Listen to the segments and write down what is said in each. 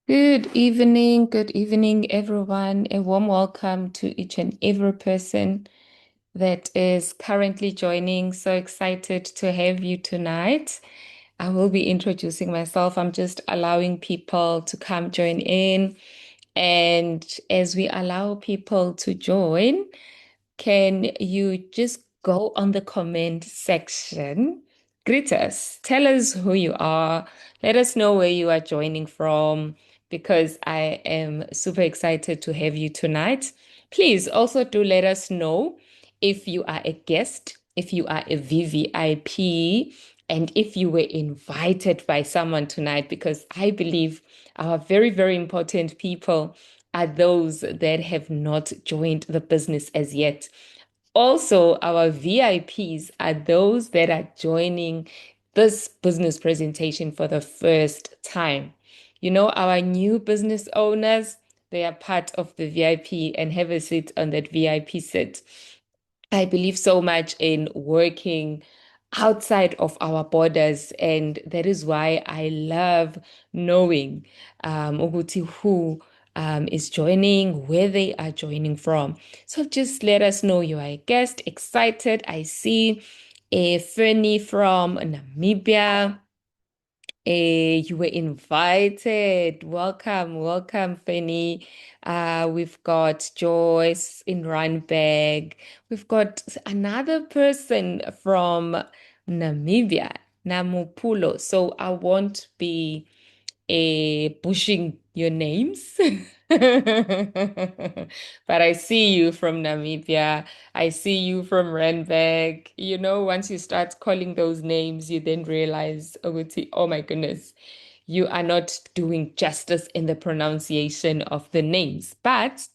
Good evening, everyone. A warm welcome to each and every person that is currently joining. So excited to have you tonight. I will be introducing myself. I'm just allowing people to come join in. And as we allow people to join, can you just go on the comment section? Greet us. Tell us who you are. Let us know where you are joining from because I am super excited to have you tonight. Please also do let us know if you are a guest, if you are a VVIP, and if you were invited by someone tonight, because I believe our very, very important people are those that have not joined the business as yet. Also, our VIPs are those that are joining this business presentation for the first time. You know, our new business owners, they are part of the VIP and have a seat on that VIP seat. I believe so much in working outside of our borders, and that is why I love knowing ukuthi who is joining, where they are joining from. So just let us know you are a guest. Excited. I see a Fernie from Namibia. You were invited. Welcome, welcome, Fanny. We've got Joyce in Randburg. We've got another person from Namibia, Namupulo. So I won't be pushing your names. But I see you from Namibia. I see you from Randburg. You know, once you start calling those names, you then realize, oh my goodness, you are not doing justice in the pronunciation of the names. But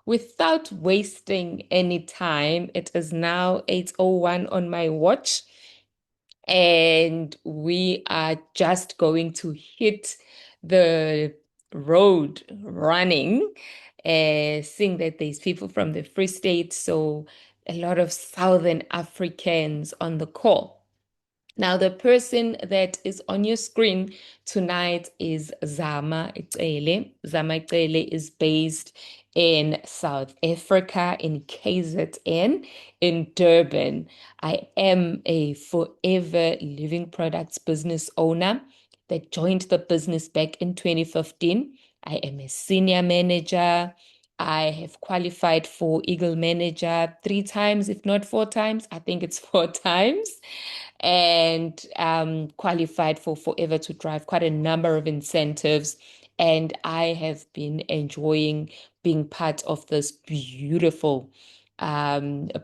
without wasting any time, it is now 8:01 on my watch. And we are just going to hit the road running, seeing that there's people from the Free State, so a lot of Southern Africans on the call. Now, the person that is on your screen tonight is Zama Cele. Zama Cele is based in South Africa, in KZN, in Durban. I am a forever living products business owner that joined the business back in 2015. I am a senior manager. I have qualified for Eagle Manager 3 times, if not 4 times. I think it's 4 times and qualified for Forever to Drive, quite a number of incentives. And I have been enjoying being part of this beautiful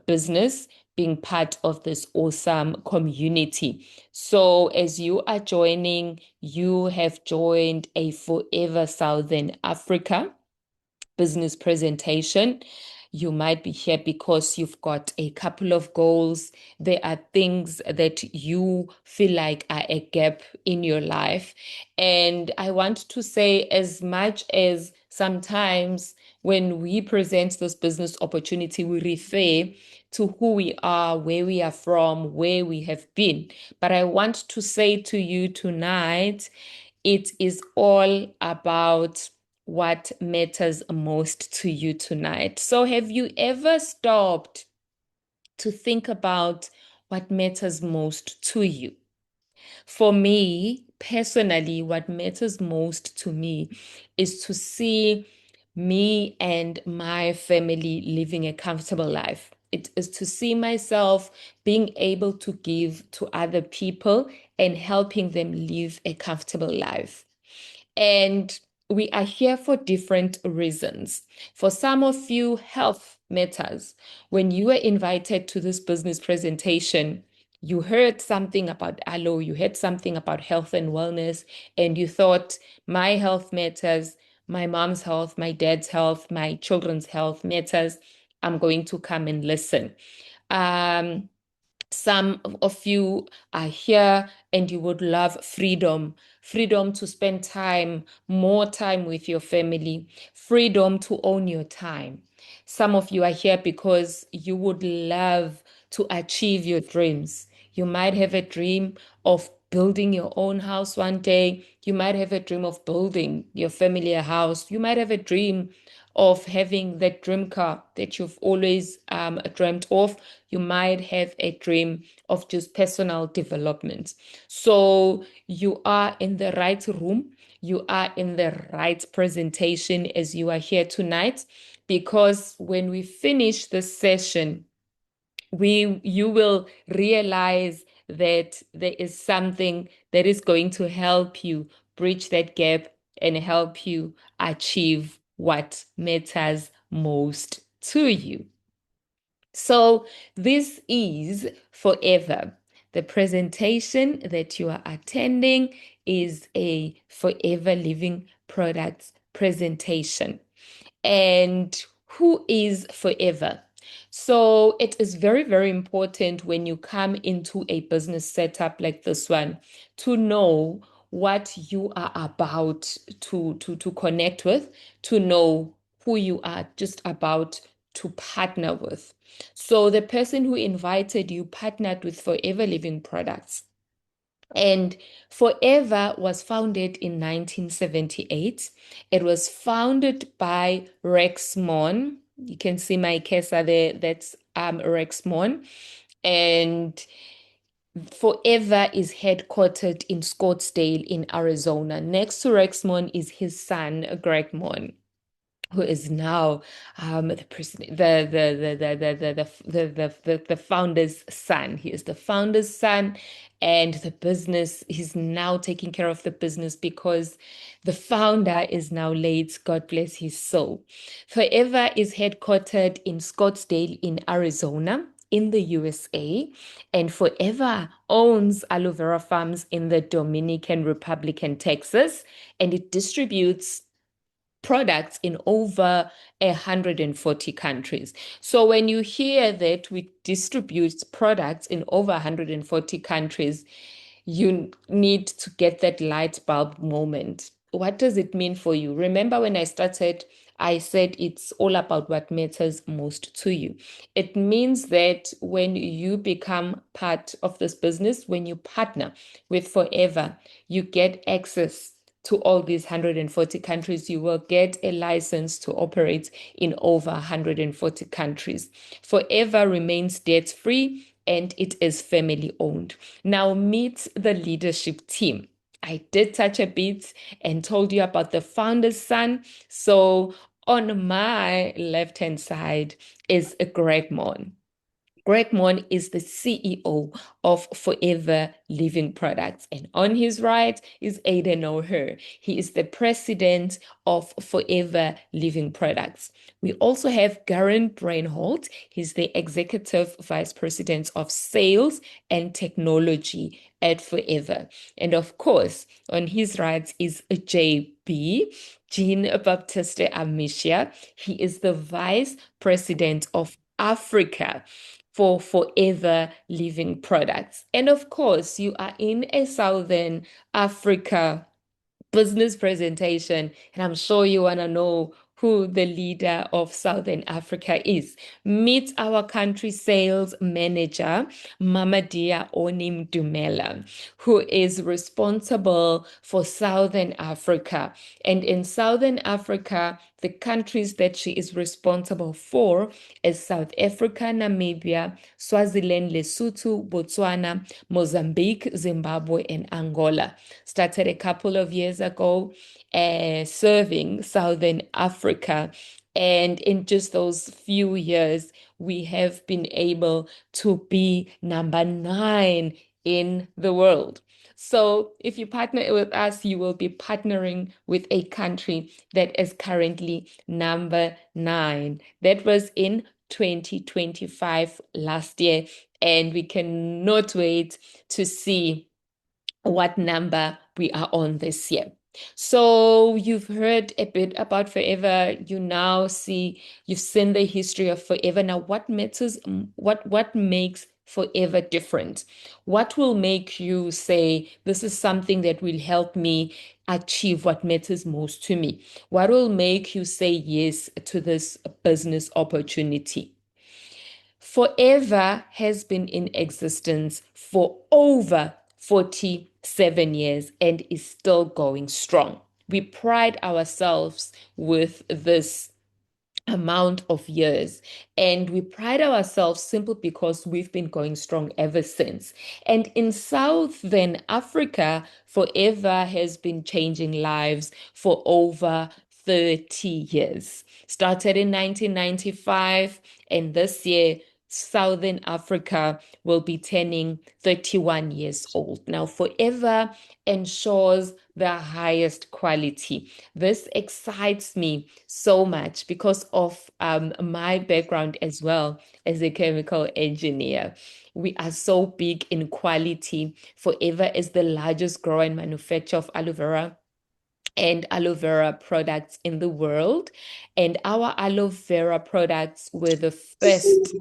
business, being part of this awesome community. So, as you are joining, you have joined a Forever Southern Africa business presentation. You might be here because you've got a couple of goals. There are things that you feel like are a gap in your life. And I want to say, as much as sometimes when we present this business opportunity, we refer to who we are, where we are from, where we have been. But I want to say to you tonight, it is all about what matters most to you tonight. So, have you ever stopped to think about what matters most to you? For me, personally, what matters most to me is to see me and my family living a comfortable life. It is to see myself being able to give to other people and helping them live a comfortable life. And we are here for different reasons. For some of you, health matters. When you were invited to this business presentation, you heard something about aloe, you heard something about health and wellness, and you thought, my health matters, my mom's health, my dad's health, my children's health matters. I'm going to come and listen. Um, some of you are here and you would love freedom, freedom to spend time, more time with your family, freedom to own your time. Some of you are here because you would love to achieve your dreams. You might have a dream of building your own house one day. You might have a dream of building your family a house. You might have a dream of having that dream car that you've always dreamt of. You might have a dream of just personal development. So you are in the right room. You are in the right presentation as you are here tonight, because when we finish this session, you will realize that there is something that is going to help you bridge that gap and help you achieve what matters most to you. So this is Forever. The presentation that you are attending is a Forever Living Products presentation. And who is Forever? So it is very, very important when you come into a business setup like this one to know what you are about to connect with, to know who you are just about to partner with. So the person who invited you partnered with Forever Living Products. And Forever was founded in 1978. It was founded by Rex Mon. You can see my Kesa there. That's Rex Mon. And Forever is headquartered in Scottsdale in Arizona. Next to Rex Mon is his son, Greg Mon, who is now the president, the founder's son. He is the founder's son, and the business, he's now taking care of the business because the founder is now late. God bless his soul. Forever is headquartered in Scottsdale in Arizona, in the USA, and Forever owns aloe vera farms in the Dominican Republic and Texas, and it distributes products in over 140 countries. So when you hear that we distribute products in over 140 countries, you need to get that light bulb moment. What does it mean for you? Remember when I started, I said it's all about what matters most to you. It means that when you become part of this business, when you partner with Forever, you get access to all these 140 countries. You will get a license to operate in over 140 countries. Forever remains debt free and it is family owned. Now, meet the leadership team. I did touch a bit and told you about the founder's son. So, on my left hand side is Greg Mon. Greg Mon is the CEO of Forever Living Products. And on his right is Aidan O'Hare. He is the president of Forever Living Products. We also have Garen Brainholt. He's the executive vice president of sales and technology at Forever. And of course, on his right is JB. Jean Baptiste Amicia. He is the vice president of Africa for Forever Living Products. And of course, you are in a Southern Africa business presentation, and I'm sure you want to know who the leader of Southern Africa is. Meet our country sales manager, Mamadia Onim Dumela, who is responsible for Southern Africa. And in Southern Africa, the countries that she is responsible for is South Africa, Namibia, Swaziland, Lesotho, Botswana, Mozambique, Zimbabwe, and Angola. Started a couple of years ago, serving Southern Africa. And in just those few years, we have been able to be number 9 in the world. So if you partner with us, you will be partnering with a country that is currently number 9. That was in 2025 last year. And we cannot wait to see what number we are on this year. So you've heard a bit about Forever. You now see, you've seen the history of Forever. Now, what matters, what makes Forever different? What will make you say, this is something that will help me achieve what matters most to me? What will make you say yes to this business opportunity? Forever has been in existence for over 40 7 years and is still going strong. We pride ourselves with this amount of years. And we pride ourselves simply because we've been going strong ever since. And in Southern Africa, forever has been changing lives for over 30 years. Started in 1995, and this year, Southern Africa will be turning 31 years old. Now, forever ensures the highest quality. This excites me so much because of my background as well as a chemical engineer. We are so big in quality. Forever is the largest grower and manufacturer of aloe vera and aloe vera products in the world. And our aloe vera products were the first,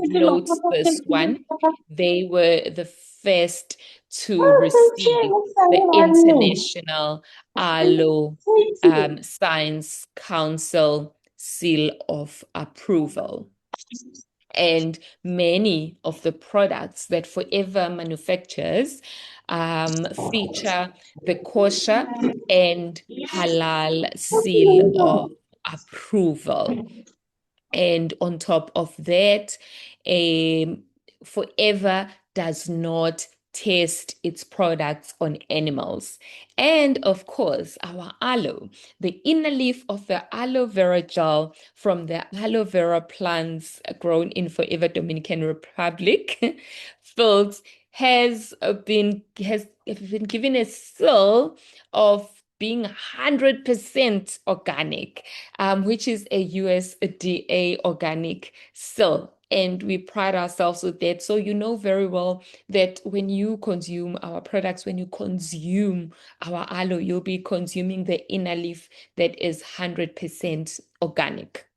note this one, they were the first to receive the International Aloe Science Council seal of approval. And many of the products that Forever manufactures feature the kosher and halal seal of approval. And on top of that, Forever does not test its products on animals. And of course, our aloe, the inner leaf of the aloe vera gel from the aloe vera plants grown in Forever Dominican Republic, fields has been given a seal of being 100% organic, which is a USDA organic seal. And we pride ourselves with that. So you know very well that when you consume our products, when you consume our aloe, you'll be consuming the inner leaf that is 100% organic.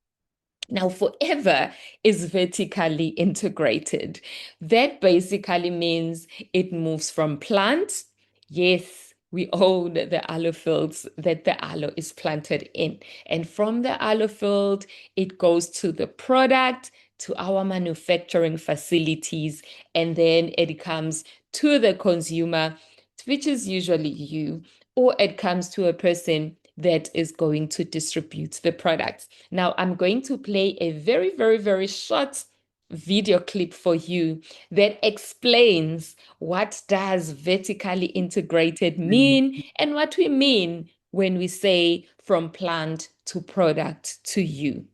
Now, Forever is vertically integrated. That basically means it moves from plant. Yes, we own the aloe fields that the aloe is planted in. And from the aloe field, it goes to the product, to our manufacturing facilities, and then it comes to the consumer, which is usually you, or it comes to a person that is going to distribute the products. Now, I'm going to play a very, very, very short video clip for you that explains what does vertically integrated mean and what we mean when we say from plant to product to you.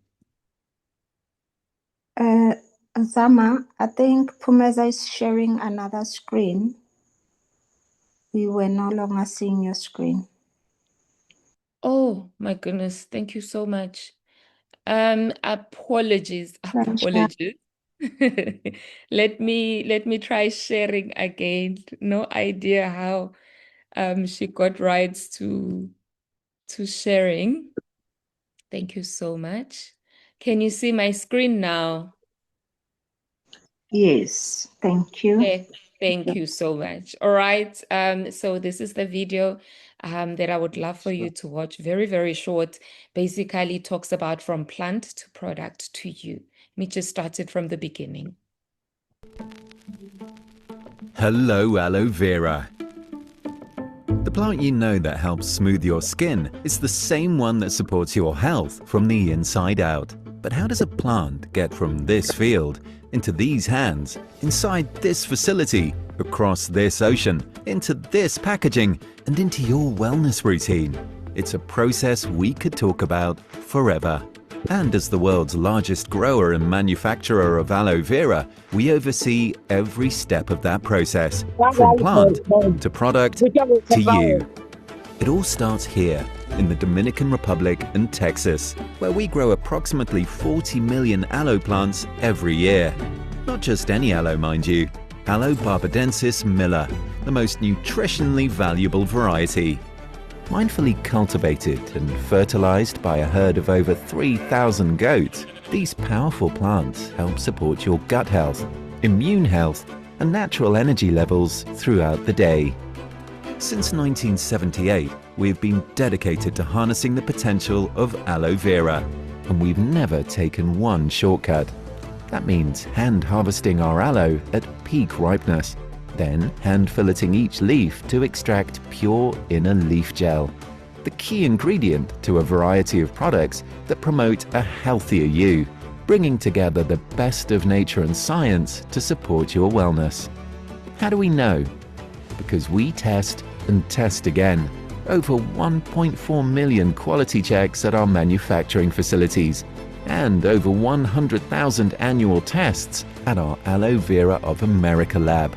Zama, I think Pumeza is sharing another screen. We were no longer seeing your screen. Oh my goodness, thank you so much. Apologies. Let me try sharing again. No idea how she got rights to sharing. Thank you so much. Can you see my screen now? Yes, thank you. Okay, thank you so much. All right. So this is the video that I would love for you to watch. Very, very short. Basically talks about from plant to product to you. Let me just start it from the beginning. Hello, aloe vera. The plant you know that helps smooth your skin is the same one that supports your health from the inside out. But how does a plant get from this field into these hands, inside this facility, across this ocean, into this packaging, and into your wellness routine? It's a process we could talk about forever. And as the world's largest grower and manufacturer of aloe vera, we oversee every step of that process, from plant to product to you. It all starts here in the Dominican Republic and Texas, where we grow approximately 40 million aloe plants every year. Not just any aloe, mind you. Aloe barbadensis Miller, the most nutritionally valuable variety. Mindfully cultivated and fertilized by a herd of over 3,000 goats, these powerful plants help support your gut health, immune health, and natural energy levels throughout the day. Since 1978, we've been dedicated to harnessing the potential of aloe vera, and we've never taken one shortcut. That means hand harvesting our aloe at peak ripeness, then hand filleting each leaf to extract pure inner leaf gel, the key ingredient to a variety of products that promote a healthier you, bringing together the best of nature and science to support your wellness. How do we know? Because we test and test again. Over 1.4 million quality checks at our manufacturing facilities and over 100,000 annual tests at our Aloe Vera of America lab.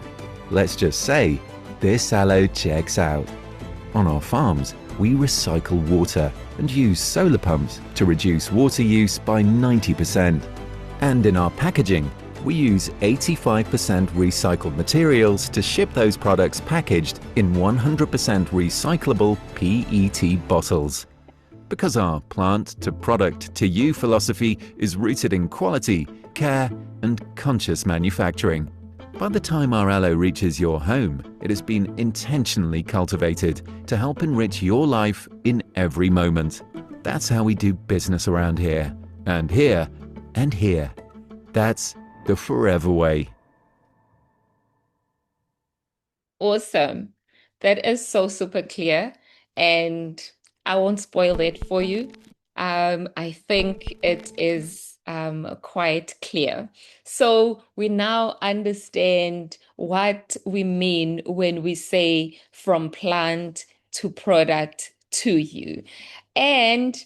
Let's just say, this aloe checks out. On our farms, we recycle water and use solar pumps to reduce water use by 90%. And in our packaging, we use 85% recycled materials to ship those products packaged in 100% recyclable PET bottles. Because our plant to product to you philosophy is rooted in quality, care, and conscious manufacturing. By the time our aloe reaches your home, it has been intentionally cultivated to help enrich your life in every moment. That's how we do business around here, and here, and here. That's the forever way. Awesome. That is so super clear, and I won't spoil it for you. I think it is quite clear. So we now understand what we mean when we say from plant to product to you. And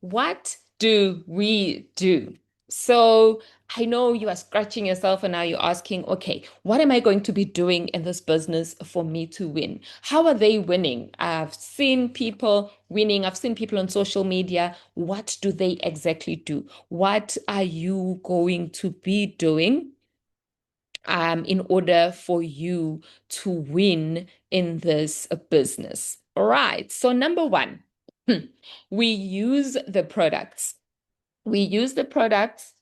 what do we do? So I know you are scratching yourself and now you're asking, okay, what am I going to be doing in this business for me to win? How are they winning? I've seen people winning. I've seen people on social media. What do they exactly do? What are you going to be doing in order for you to win in this business? All right. So number one, we use the products. We use the products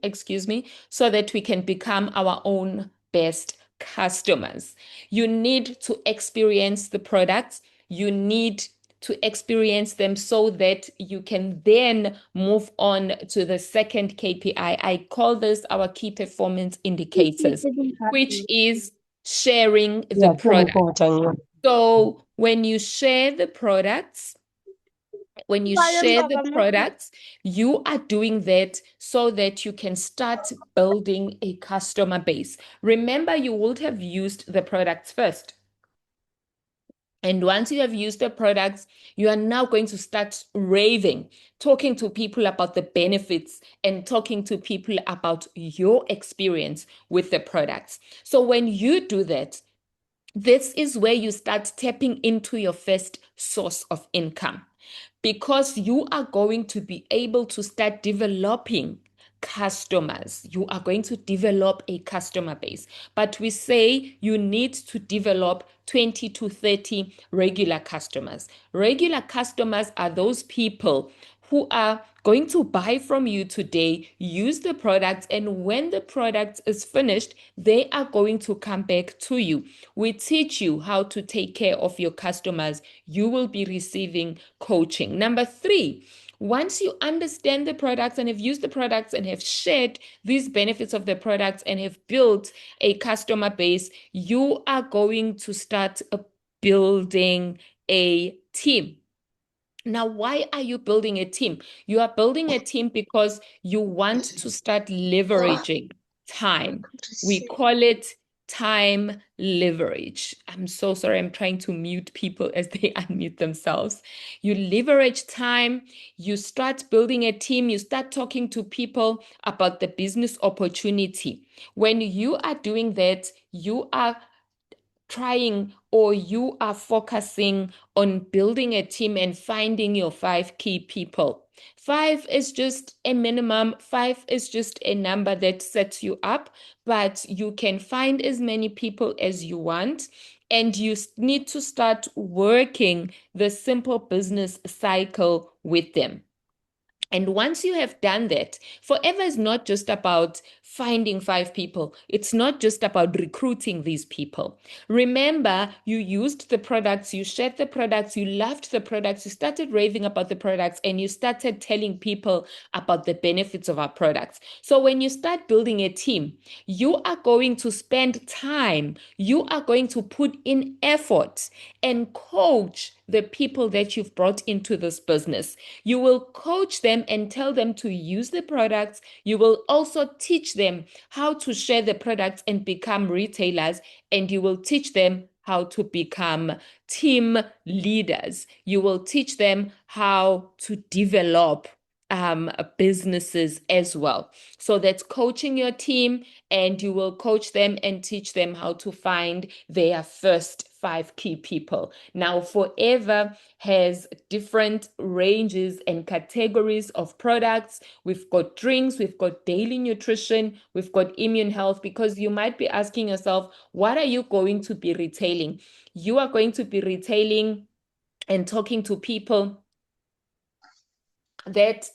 excuse me, so that we can become our own best customers. You need to experience the products. You need to experience them so that you can then move on to the second KPI. I call this our key performance indicators, which is sharing the Yeah, very product. important. So when you share the products, you are doing that so that you can start building a customer base. Remember, you would have used the products first. And once you have used the products, you are now going to start raving, talking to people about the benefits and talking to people about your experience with the products. So when you do that, this is where you start tapping into your first source of income because you are going to be able to start developing customers. You are going to develop a customer base. But we say you need to develop 20 to 30 regular customers. Regular customers are those people who are going to buy from you today, use the product, and when the product is finished, they are going to come back to you. We teach you how to take care of your customers. You will be receiving coaching. Number three, once you understand the products and have used the products and have shared these benefits of the products and have built a customer base, you are going to start building a team. Now, why are you building a team? You are building a team because you want to start leveraging time. We call it time leverage. I'm so sorry. I'm trying to mute people as they unmute themselves. You leverage time. You start building a team. You start talking to people about the business opportunity. When you are doing that, you are trying or you are focusing on building a team and finding your five key people. Five is just a minimum. Five is just a number that sets you up, but you can find as many people as you want. And you need to start working the simple business cycle with them. And once you have done that, forever is not just about finding five people. It's not just about recruiting these people. Remember, you used the products, you shared the products, you loved the products, you started raving about the products, and you started telling people about the benefits of our products. So when you start building a team, you are going to spend time, you are going to put in effort and coach the people that you've brought into this business. You will coach them and tell them to use the products. You will also teach them how to share the products and become retailers, and you will teach them how to become team leaders. You will teach them how to develop businesses as well. So that's coaching your team, and you will coach them and teach them how to find their first five key people. Now, Forever has different ranges and categories of products. We've got drinks, we've got daily nutrition, we've got immune health, because you might be asking yourself, what are you going to be retailing? You are going to be retailing and talking to people that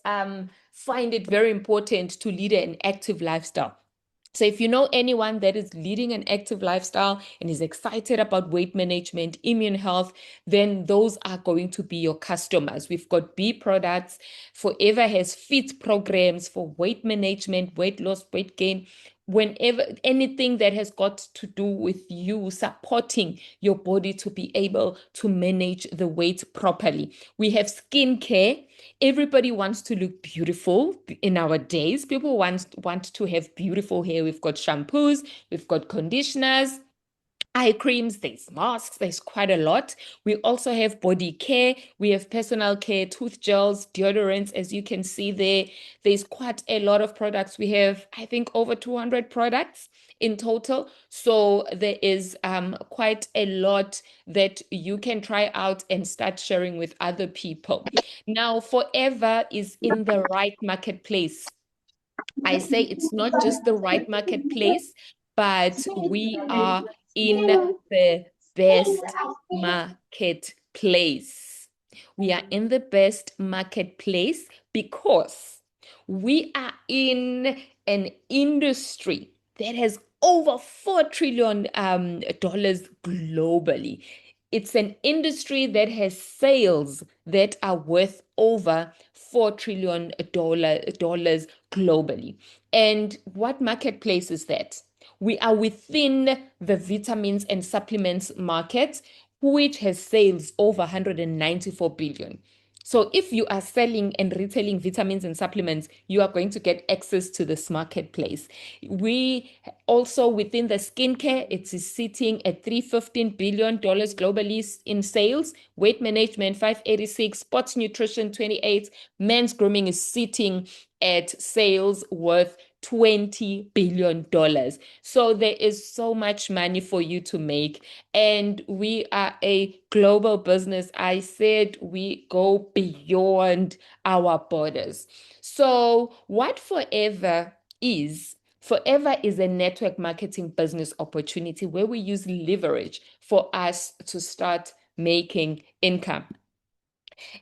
find it very important to lead an active lifestyle. So if you know anyone that is leading an active lifestyle and is excited about weight management, immune health, then those are going to be your customers. We've got B products. Forever has fit programs for weight management, weight loss, weight gain. Whenever anything that has got to do with you supporting your body to be able to manage the weight properly. We have skincare. Everybody wants to look beautiful in our days. People want to have beautiful hair. We've got shampoos, we've got conditioners, eye creams, there's masks, there's quite a lot. We also have body care, we have personal care, tooth gels, deodorants, as you can see there. There's quite a lot of products. We have, I think, over 200 products in total. So there is quite a lot that you can try out and start sharing with other people. Now, Forever is in the right marketplace. I say it's not just the right marketplace, but we are in the best marketplace. We are in the best marketplace because we are in an industry that has over $4 trillion dollars globally. It's an industry that has sales that are worth over $4 trillion dollars globally. And what marketplace is that? We are within the vitamins and supplements market, which has sales over 194 billion. So if you are selling and retailing vitamins and supplements, you are going to get access to this marketplace. We also within the skincare, it is sitting at $315 billion globally in sales. Weight management, 586, sports nutrition, 28. Men's grooming is sitting at sales worth $20 billion. So there is so much money for you to make. And we are a global business. I said we go beyond our borders. So what Forever is a network marketing business opportunity where we use leverage for us to start making income.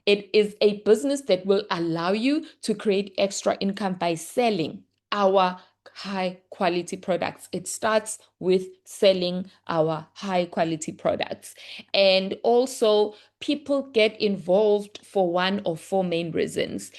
It is a business that will allow you to create extra income by selling our high quality products. It starts with selling our high quality products. And also, people get involved for one of four main reasons.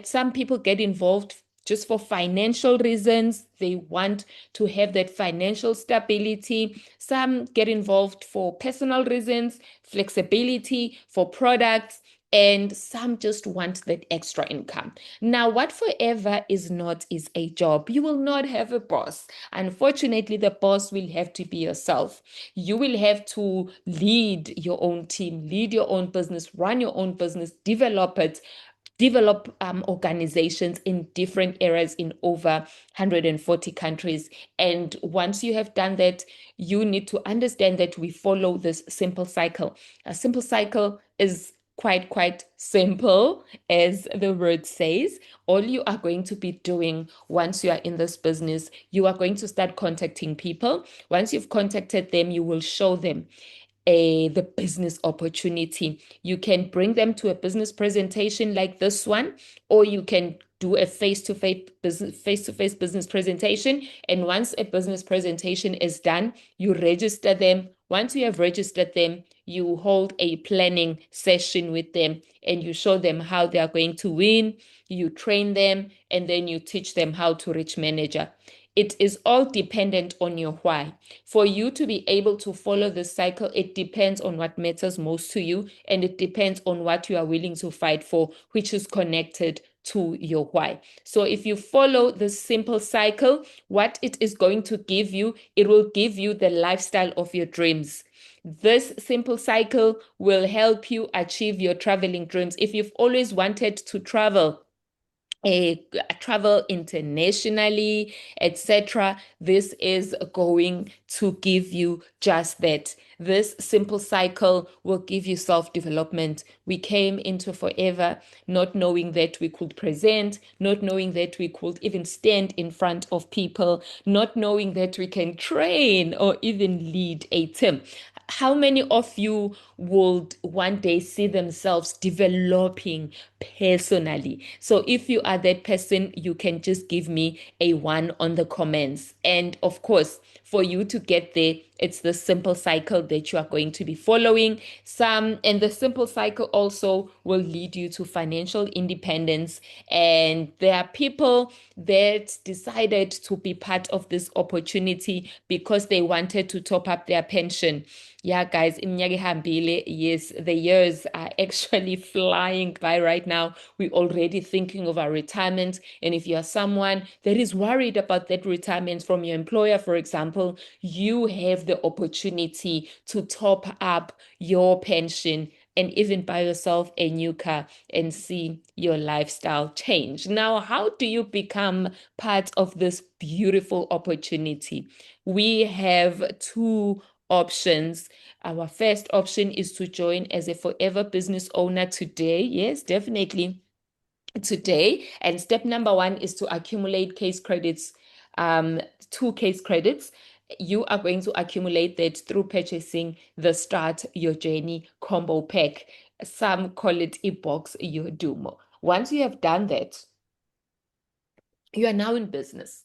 Some people get involved just for financial reasons. They want to have that financial stability. Some get involved for personal reasons, flexibility, for products, and some just want that extra income. Now, what Forever is not is a job. You will not have a boss. Unfortunately, the boss will have to be yourself. You will have to lead your own team, lead your own business, run your own business, develop it, develop organizations in different areas in over 140 countries. And once you have done that, you need to understand that we follow this simple cycle. A simple cycle is quite simple, as the word says. All you are going to be doing once you are in this business, you are going to start contacting people. Once you've contacted them, you will show them the business opportunity. You can bring them to a business presentation like this one, or you can do a face-to-face business presentation. And once a business presentation is done, you register them. Once you have registered them, you hold a planning session with them and you show them how they are going to win. You train them and then you teach them how to reach manager. It is all dependent on your why. For you to be able to follow this cycle, it depends on what matters most to you, and it depends on what you are willing to fight for, which is connected to your why. So if you follow this simple cycle, what it is going to give you, it will give you the lifestyle of your dreams. This simple cycle will help you achieve your traveling dreams. If you've always wanted to travel, a travel internationally, etc. This is going to give you just that. This simple cycle will give you self-development. We came into Forever not knowing that we could present, not knowing that we could even stand in front of people, not knowing that we can train or even lead a team. How many of you would one day see themselves developing personally? So if you are that person, you can just give me a one on the comments. And of course, for you to get there, it's the simple cycle that you are going to be following. And the simple cycle also will lead you to financial independence. And there are people that decided to be part of this opportunity because they wanted to top up their pension. Yeah, guys, iminyaka ihambile, yes, the years are actually flying by right now. We're already thinking of our retirement. And if you are someone that is worried about that retirement from your employer, for example, you have the opportunity to top up your pension and even buy yourself a new car and see your lifestyle change. Now, how do you become part of this beautiful opportunity? We have two options. Our first option is to join as a Forever business owner today. Yes, definitely today. And step number one is to accumulate case credits, um, 2 case credits. You are going to accumulate that through purchasing the Start Your Journey combo pack. Some call it e-box your Dumo. Once you have done that, you are now in business.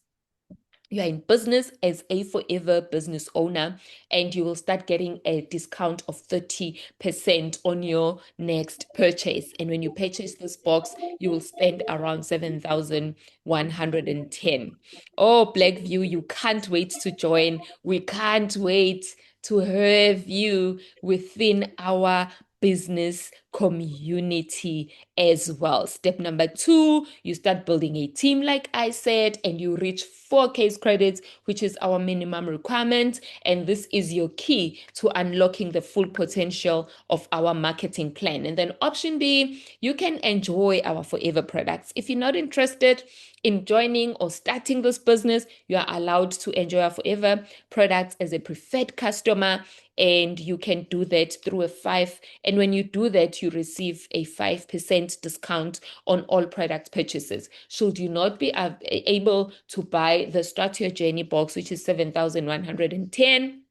You are in business as a Forever business owner, and you will start getting a discount of 30% on your next purchase. And when you purchase this box, you will spend around 7,110. Oh, Blackview, you can't wait to join. We can't wait to have you within our business community as well. Step number two, you start building a team, like I said, and you reach 4 case credits, which is our minimum requirement. And this is your key to unlocking the full potential of our marketing plan. And then option B, you can enjoy our Forever products. If you're not interested in joining or starting this business, you are allowed to enjoy our Forever products as a preferred customer. And you can do that through and when you do that, you receive a 5% discount on all product purchases. Should you not be able to buy the Start Your Journey box, which is 7,110,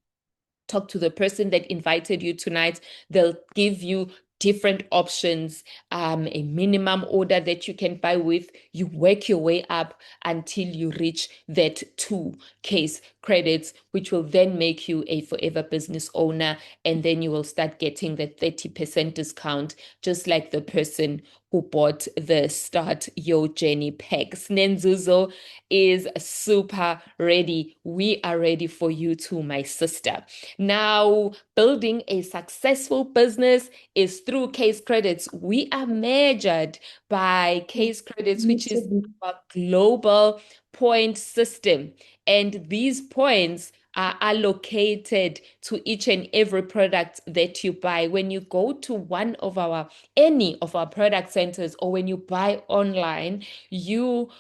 talk to the person that invited you tonight. They'll give you different options, a minimum order that you can buy with. You work your way up until you reach that 2 case credits, which will then make you a Forever business owner. And then you will start getting the 30% discount, just like the person who bought the Start Your Journey packs. Nenzuzo is super ready. We are ready for you too, my sister. Now, building a successful business is through case credits. We are measured by case credits, which is our global point system. And these points are allocated to each and every product that you buy. When you go to any of our product centers, or when you buy online,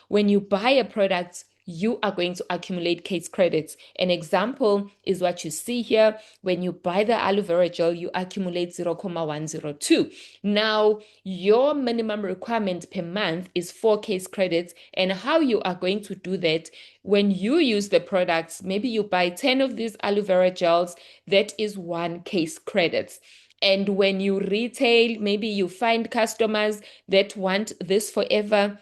when you buy a product, you are going to accumulate case credits. An example is what you see here. When you buy the aloe vera gel, you accumulate 0.102. Now, your minimum requirement per month is 4 case credits. And how you are going to do that, when you use the products, maybe you buy 10 of these aloe vera gels, that is 1 case credits. And when you retail, maybe you find customers that want this forever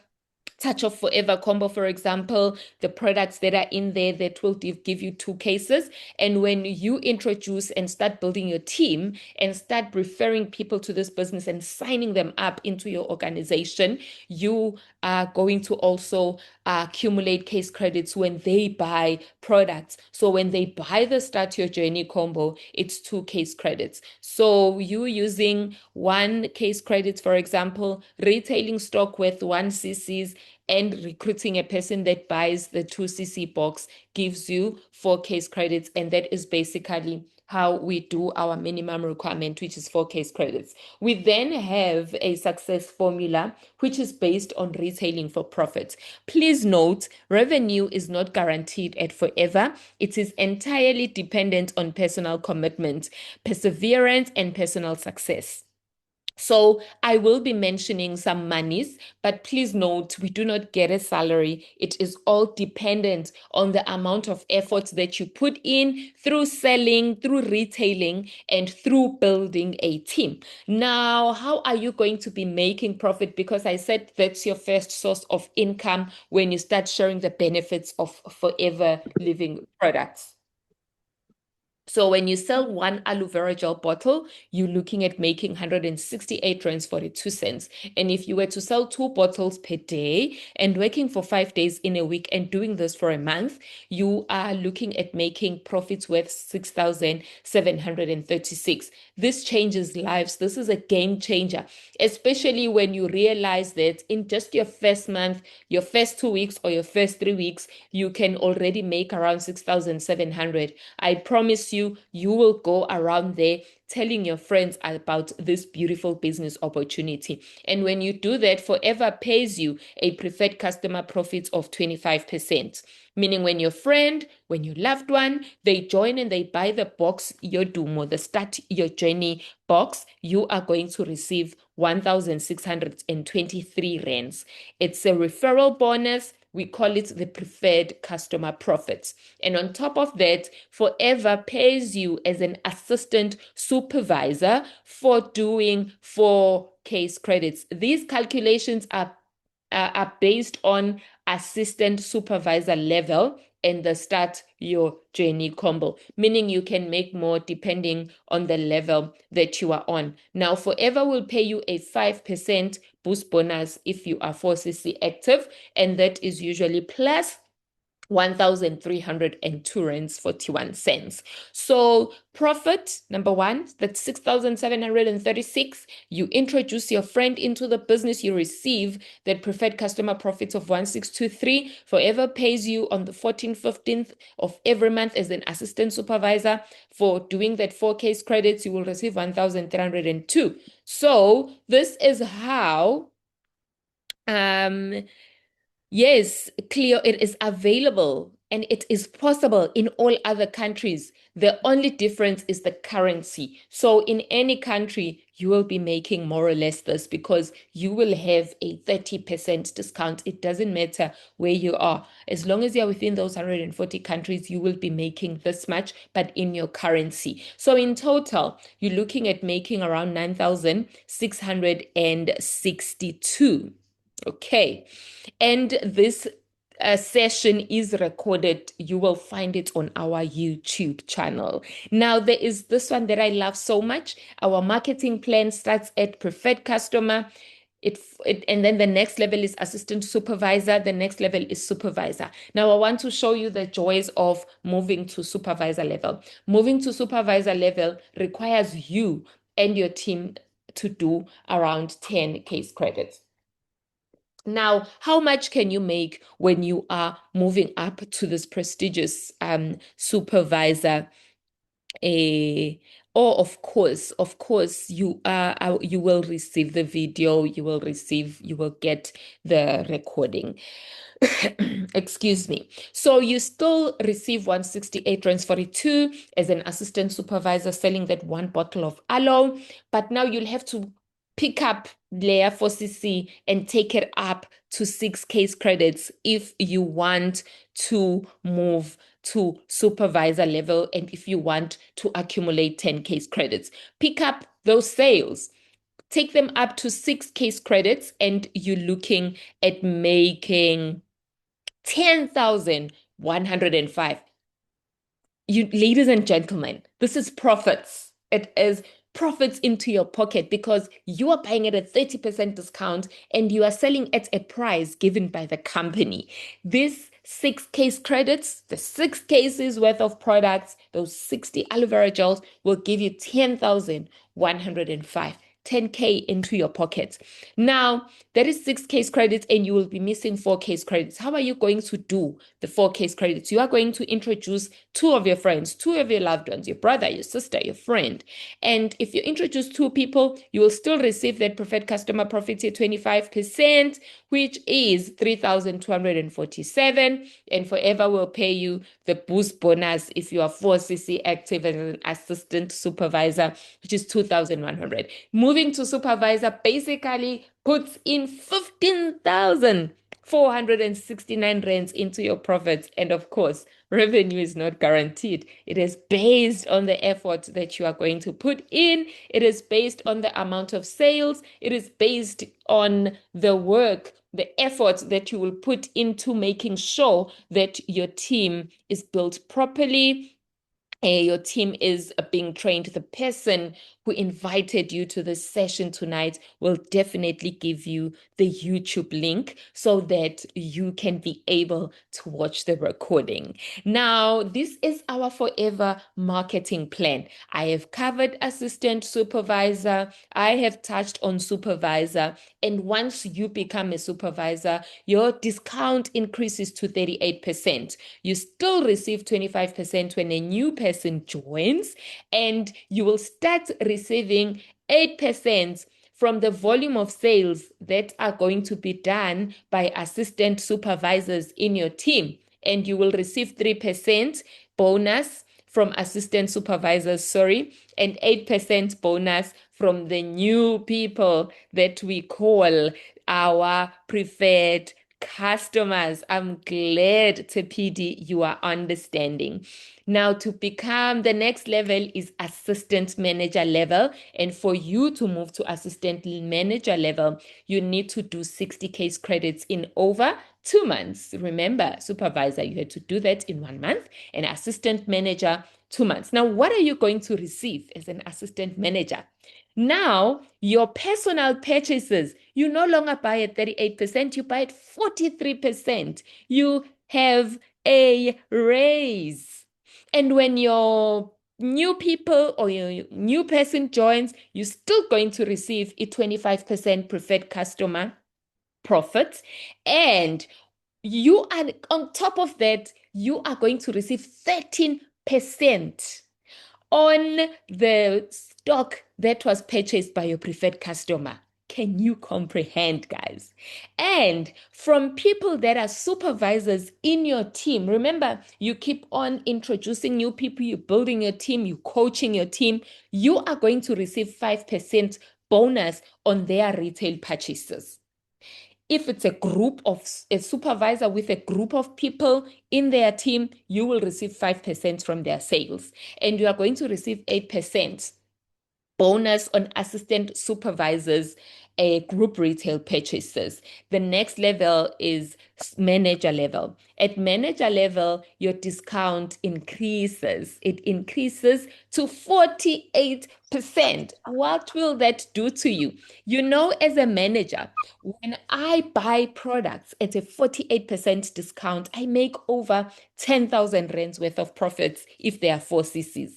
Touch of Forever combo, for example, the products that are in there that will give you 2 cases. And when you introduce and start building your team and start referring people to this business and signing them up into your organization, you are going to also accumulate case credits when they buy products. So when they buy the Start Your Journey combo, it's 2 case credits. So you using 1 case credits, for example, retailing stock with 1 cc's and recruiting a person that buys the 2cc box gives you 4 case credits. And that is basically how we do our minimum requirement, which is 4 case credits. We then have a success formula, which is based on retailing for profit. Please note, revenue is not guaranteed at forever. It is entirely dependent on personal commitment, perseverance, and personal success. So I will be mentioning some monies, but please note we do not get a salary. It is all dependent on the amount of effort that you put in through selling, through retailing, and through building a team. Now, how are you going to be making profit? Because I said that's your first source of income when you start sharing the benefits of Forever Living products. So when you sell 1 aloe vera gel bottle, you're looking at making 168 rands 42 cents. And if you were to sell 2 bottles per day and working for 5 days in a week and doing this for a month, you are looking at making profits worth 6,736. This changes lives. This is a game changer, especially when you realize that in just your first month, your first 2 weeks or your first 3 weeks, you can already make around 6,700. I promise you will go around there telling your friends about this beautiful business opportunity. And when you do that, Forever pays you a preferred customer profits of 25%. Meaning when your friend, when your loved one, they join and they buy the box, your Dumo, the Start Your Journey box, you are going to receive 1,623 rands. It's a referral bonus. We call it the preferred customer profits. And on top of that, Forever pays you as an assistant supervisor for doing 4 case credits. These calculations are based on assistant supervisor level and the Start Your Journey combo, meaning you can make more depending on the level that you are on. Now, Forever will pay you a 5% boost bonus if you are 4cc active, and that is usually plus 1,302 rands 41 cents. So profit number 1, that's 6,736. You introduce your friend into the business, you receive that preferred customer profits of 1,623. Forever pays you on the 14th, 15th of every month as an assistant supervisor. For doing that 4 case credits, you will receive 1,302. So this is how yes, Cleo, it is available and it is possible in all other countries. The only difference is the currency. So in any country, you will be making more or less this because you will have a 30% discount. It doesn't matter where you are. As long as you're within those 140 countries, you will be making this much, but in your currency. So in total, you're looking at making around 9,662. Okay. And this session is recorded. You will find it on our YouTube channel. Now, there is this one that I love so much. Our marketing plan starts at preferred customer. And then the next level is assistant supervisor. The next level is supervisor. Now, I want to show you the joys of moving to supervisor level. Moving to supervisor level requires you and your team to do around 10 case credits. Now, how much can you make when you are moving up to this prestigious supervisor Eh, or of course, you will receive the video, you will get the recording. Excuse me. So you still receive 168 rands 42 as an assistant supervisor selling that one bottle of aloe, but now you'll have to pick up layer 4cc and take it up to 6 case credits if you want to move to supervisor level and if you want to accumulate 10 case credits. Pick up those sales, take them up to 6 case credits, and you're looking at making 10,105. You, ladies and gentlemen, this is profits. It is profits into your pocket because you are buying at a 30% discount and you are selling at a price given by the company. This 6 case credits, the 6 cases worth of products, those 60 aloe vera gels will give you 10,105. 10K into your pocket. Now, that is 6 case credits and you will be missing 4 case credits. How are you going to do the 4 case credits? You are going to introduce 2 of your friends, 2 of your loved ones, your brother, your sister, your friend. And if you introduce 2 people, you will still receive that preferred customer profit at 25%, which is 3,247. And Forever will pay you the boost bonus if you are 4cc active as an assistant supervisor, which is 2,100. Moving to supervisor basically puts in 15,469 rands into your profits. And of course, revenue is not guaranteed. It is based on the effort that you are going to put in. It is based on the amount of sales. It is based on the work, the effort that you will put into making sure that your team is built properly, your team is being trained. The person who invited you to this session tonight will definitely give you the YouTube link so that you can be able to watch the recording. Now, this is our forever marketing plan. I have covered assistant supervisor. I have touched on supervisor. And once you become a supervisor, your discount increases to 38%. You still receive 25% when a new person joins, and you will start receiving 8% from the volume of sales that are going to be done by assistant supervisors in your team. And you will receive 3% bonus from assistant supervisors, sorry, and 8% bonus from the new people that we call our preferred customers. I'm glad, TPD, you are understanding. Now, to become the next level is assistant manager level. And for you to move to assistant manager level, you need to do 60 case credits in over 2 months. Remember, supervisor, you had to do that in 1 month, and assistant manager, 2 months. Now, what are you going to receive as an assistant manager? Now, your personal purchases, you no longer buy at 38%, you buy at 43%. You have a raise. And when your new people or your new person joins, you're still going to receive a 25% preferred customer profit. And you are on top of that, you are going to receive 13% on the stock that was purchased by your preferred customer. Can you comprehend, guys? And from people that are supervisors in your team, remember, you keep on introducing new people, you're building your team, you're coaching your team, you are going to receive 5% bonus on their retail purchases. If it's a supervisor with a group of people in their team, you will receive 5% from their sales, and you are going to receive 8% bonus on assistant supervisors, group retail purchases. The next level is manager level. At manager level, your discount increases. It increases to 48%. What will that do to you? You know, as a manager, when I buy products at a 48% discount, I make over 10,000 rands worth of profits if they are 4ccs.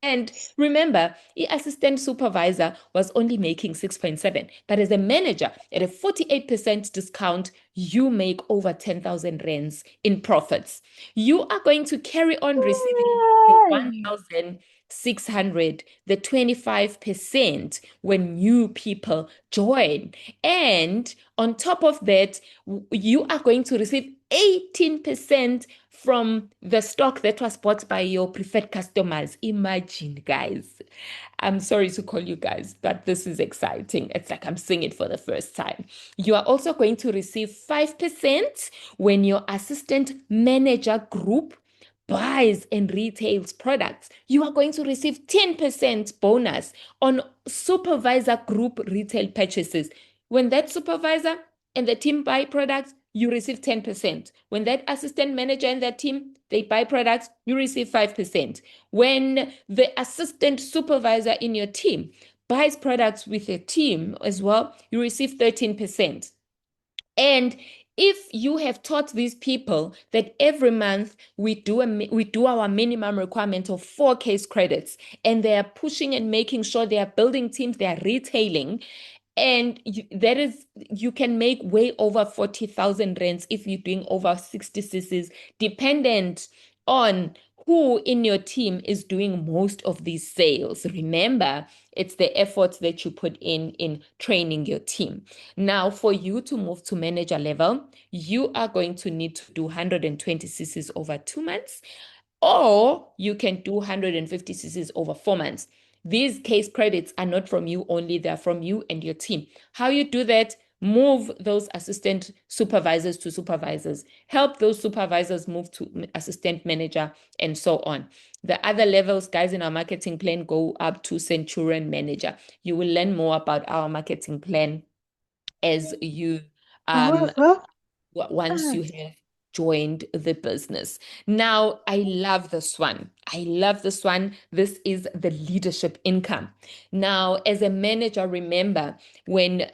And remember, the assistant supervisor was only making 6.7, but as a manager, at a 48% discount, you make over 10,000 rands in profits. You are going to carry on receiving your Yay! 1,000 600, the 25% when new people join. And on top of that, you are going to receive 18% from the stock that was bought by your preferred customers. Imagine, guys. I'm sorry to call you guys, but this is exciting. It's like I'm seeing it for the first time. You are also going to receive 5% when your assistant manager group buys and retails products. You are going to receive 10% bonus on supervisor group retail purchases. When that supervisor and the team buy products, you receive 10%. When that assistant manager and that team, they buy products, you receive 5%. When the assistant supervisor in your team buys products with a team as well, you receive 13%. And if you have taught these people that every month we do our minimum requirement of 4 case credits, and they are pushing and making sure they are building teams, they are retailing, and that is, you can make way over 40,000 rands if you're doing over 60 cc's, dependent on who in your team is doing most of these sales. Remember, it's the efforts that you put in training your team. Now, for you to move to manager level, you are going to need to do 120 cc's over 2 months, or you can do 150 cc's over 4 months. These case credits are not from you only, they're from you and your team. How you do that? Move those assistant supervisors to supervisors, help those supervisors move to assistant manager, and so on. The other levels, guys, in our marketing plan go up to centurion manager. You will learn more about our marketing plan as you um once you have joined the business. Now, I love this one. I love this one. This is the leadership income. Now, as a manager, remember when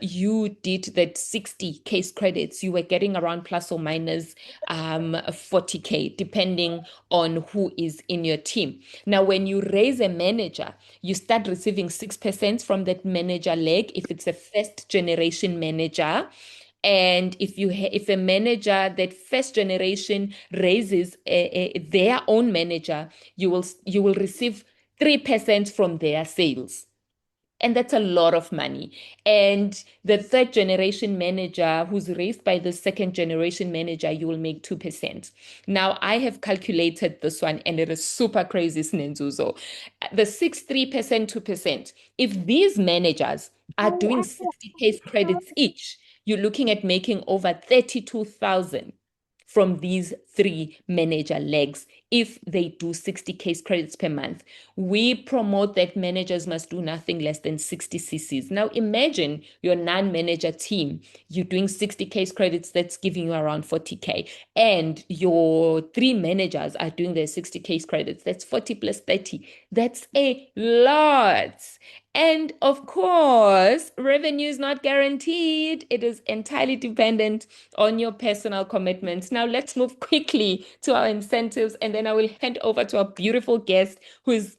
you did that 60 case credits, you were getting around plus or minus 40K, depending on who is in your team. Now, when you raise a manager, you start receiving 6% from that manager leg if it's a first generation manager. And if a manager that first generation raises their own manager, you will receive 3% from their sales. And that's a lot of money. And the third generation manager who's raised by the second generation manager, you will make 2%. Now, I have calculated this one and it is super crazy, Snenzuzo. The 3%, 2%. If these managers are doing 60 case credits each, you're looking at making over 32,000 from these 3 manager legs if they do 60 case credits per month. We promote that managers must do nothing less than 60 cc's. Now imagine your non-manager team, you're doing 60 case credits, that's giving you around 40K, and your 3 managers are doing their 60 case credits, that's 40 plus 30. That's a lot. And of course, revenue is not guaranteed. It is entirely dependent on your personal commitments. Now, let's move quickly to our incentives, and then I will hand over to our beautiful guest who's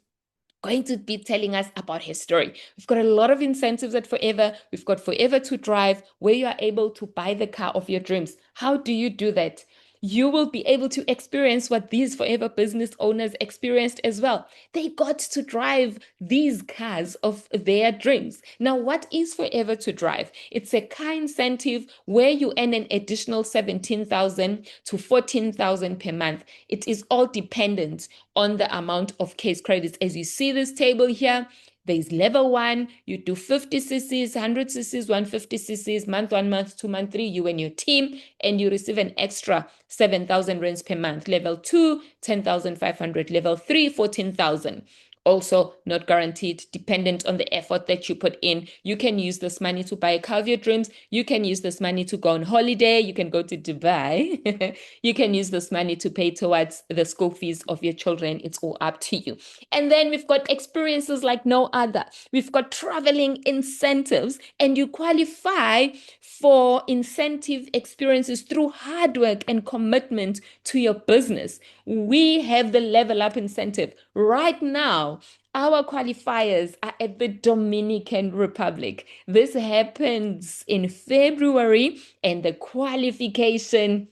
going to be telling us about her story. We've got a lot of incentives at Forever. We've got Forever to Drive, where you are able to buy the car of your dreams. How do you do that? You will be able to experience what these Forever business owners experienced as well. They got to drive these cars of their dreams. Now, what is Forever to Drive? It's a car incentive where you earn an additional 17,000 to 14,000 per month. It is all dependent on the amount of case credits. As you see this table here, there's level 1, you do 50 cc's, 100 cc's, 150 cc's, month 1, month 2, month 3, you and your team, and you receive an extra 7,000 rands per month. Level 2, 10,500. Level 3, 14,000. Also not guaranteed, dependent on the effort that you put in. You can use this money to buy a car of your dreams. You can use this money to go on holiday. You can go to Dubai. You can use this money to pay towards the school fees of your children. It's all up to you. And then we've got experiences like no other. We've got traveling incentives, and you qualify for incentive experiences through hard work and commitment to your business. We have the Level Up incentive. Right now, our qualifiers are at the Dominican Republic. This happens in February, and the qualification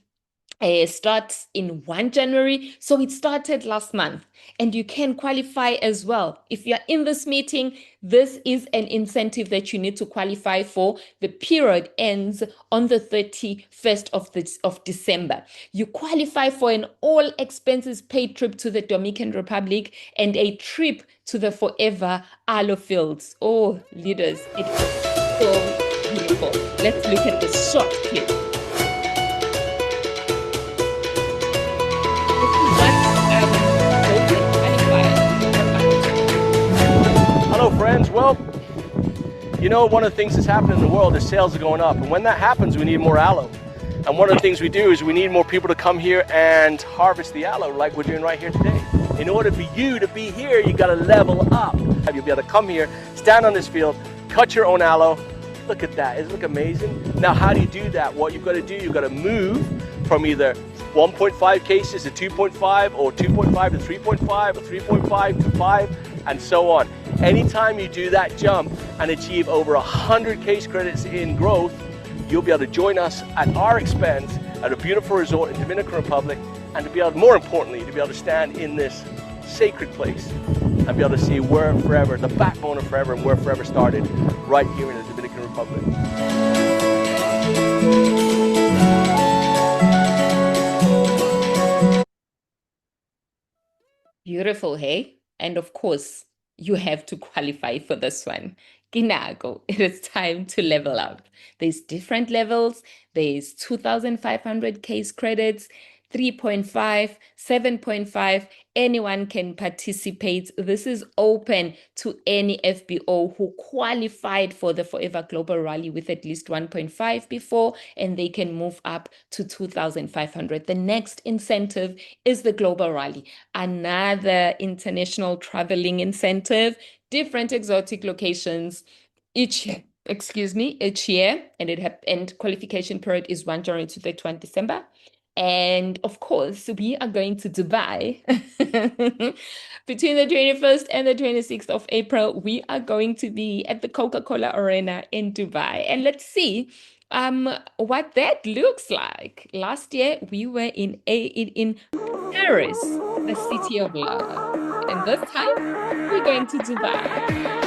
starts in 1 January. So it started last month, and you can qualify as well. If you're in this meeting, this is an incentive that you need to qualify for. The period ends on the 31st of December. You qualify for an all expenses paid trip to the Dominican Republic and a trip to the Forever Aloe Fields. Oh, leaders, it is so beautiful. Let's look at this short clip. This is what those that qualify are up to. Hello friends, well, you know, one of the things that's happening in the world is sales are going up, and when that happens we need more aloe. And one of the things we do is we need more people to come here and harvest the aloe like we're doing right here today. In order for you to be here, you gotta level up. You'll be able to come here, stand on this field, cut your own aloe. Look at that, isn't it amazing? Now how do you do that? What you've got to do, you've got to move from either 1.5 cases to 2.5 or 2.5 to 3.5 or 3.5 to 5 and so on. Anytime you do that jump and achieve over 100 case credits in growth, you'll be able to join us at our expense at a beautiful resort in Dominican Republic, and to be able, more importantly, to be able to stand in this sacred place and be able to see where Forever, the backbone of Forever, and where Forever started, right here in the Dominican Republic. Beautiful, hey? And of course, you have to qualify for this one. Kinago, it is time to level up. There's different levels. There's 2,500 case credits, 3.5, 7.5. Anyone can participate. This is open to any FBO who qualified for the Forever Global Rally with at least 1.5 before, and they can move up to 2,500. The next incentive is the Global Rally, another international traveling incentive, different exotic locations each year. Each year, and qualification period is 1 January to 31 December. And of course, we are going to Dubai between the 21st and the 26th of April. We are going to be at the Coca-Cola Arena in Dubai. And let's see what that looks like. Last year, we were in Paris, the city of love. And this time, we're going to Dubai.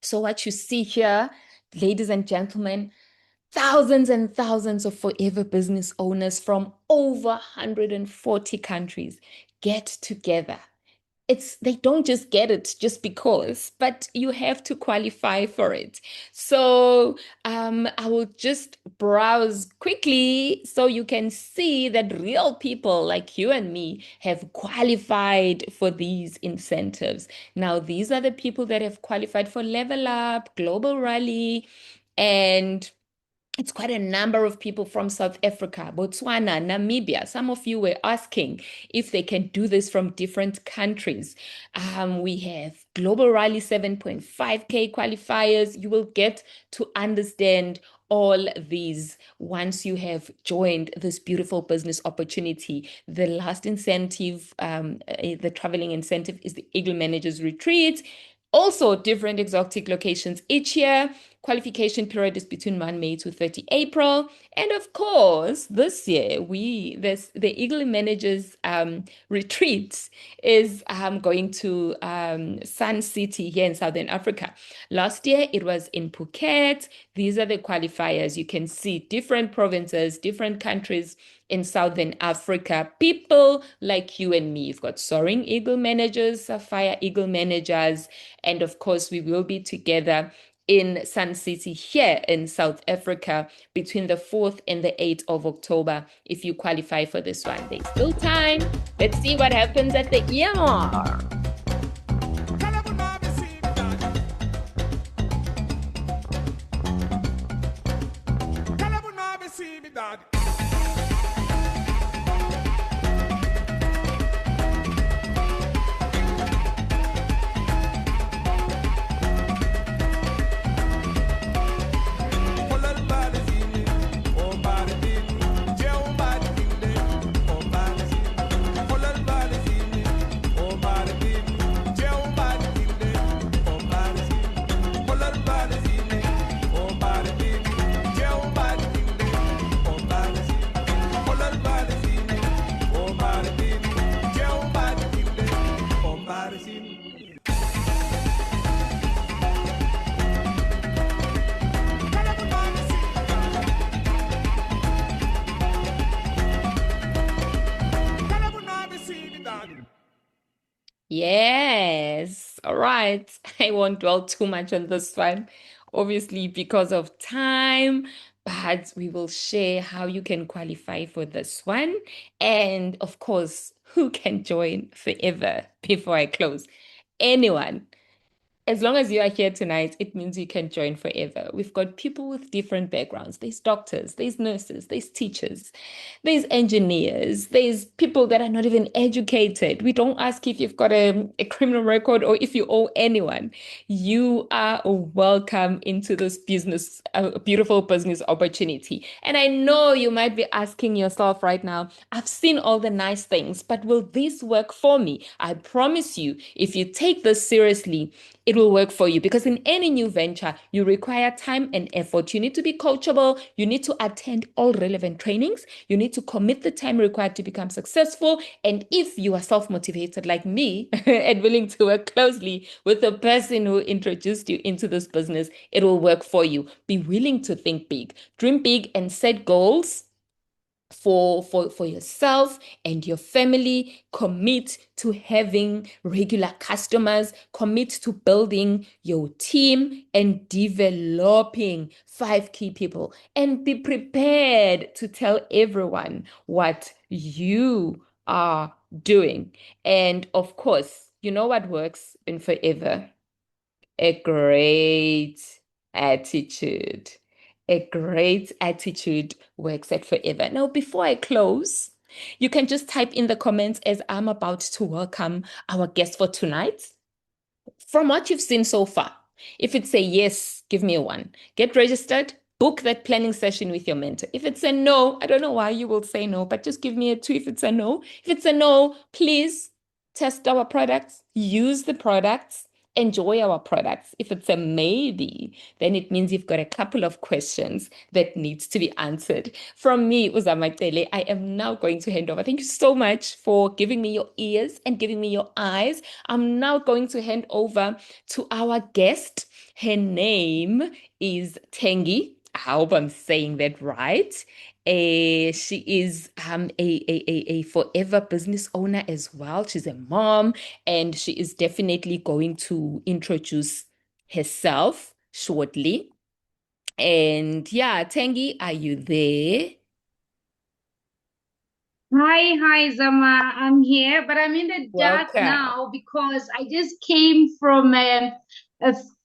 So what you see here, ladies and gentlemen, thousands and thousands of Forever business owners from over 140 countries get together. They don't just get it just because, but you have to qualify for it. So I will just browse quickly so you can see that real people like you and me have qualified for these incentives. Now, these are the people that have qualified for Level Up, Global Rally, and it's quite a number of people from South Africa, Botswana, Namibia. Some of you were asking if they can do this from different countries. We have Global Rally 7.5K qualifiers. You will get to understand all these once you have joined this beautiful business opportunity. The last incentive, the traveling incentive, is the Eagle Managers Retreat. Also, different exotic locations each year. Qualification period is between 1 May to 30 April. And of course, this year, the Eagle Managers Retreat is going to Sun City here in Southern Africa. Last year, it was in Phuket. These are the qualifiers. You can see different provinces, different countries in Southern Africa. People like you and me. You've got Soaring Eagle Managers, Sapphire Eagle Managers, and of course, we will be together in Sun City here in South Africa between the 4th and the 8th of October if you qualify for this one. There's still time. Let's see what happens at the EMR. Yes. All right. I won't dwell too much on this one, obviously, because of time, but we will share how you can qualify for this one. And of course, who can join forever before I close? Anyone. As long as you are here tonight, it means you can join forever. We've got people with different backgrounds. There's doctors, there's nurses, there's teachers, there's engineers, there's people that are not even educated. We don't ask if you've got a criminal record or if you owe anyone. You are welcome into this business, a beautiful business opportunity. And I know you might be asking yourself right now, I've seen all the nice things, but will this work for me? I promise you, if you take this seriously, it will work for you because in any new venture, you require time and effort. You need to be coachable. You need to attend all relevant trainings. You need to commit the time required to become successful. And if you are self-motivated like me and willing to work closely with the person who introduced you into this business, it will work for you. Be willing to think big, dream big, and set goals for yourself and your family. Commit to having regular customers, commit to building your team and developing 5 key people, and be prepared to tell everyone what you are doing. And of course, you know what works in forever? A great attitude. A great attitude works at forever. Now, before I close, you can just type in the comments as I'm about to welcome our guest for tonight. From what you've seen so far, if it's a yes, give me a one. Get registered, book that planning session with your mentor. If it's a no, I don't know why you will say no, but just give me a two if it's a no. If it's a no, please test our products, use the products, enjoy our products. If it's a maybe, then it means you've got a couple of questions that needs to be answered. From me, Zama, I am now going to hand over. Thank you so much for giving me your ears and giving me your eyes. I'm now going to hand over to our guest. Her name is Tangi. I hope I'm saying that right. She is a forever business owner as well. She's a mom, and she is definitely going to introduce herself shortly. And yeah, Tangi, are you there? Hi, Zama. I'm here, but I'm in the dark Welcome. now because I just came from a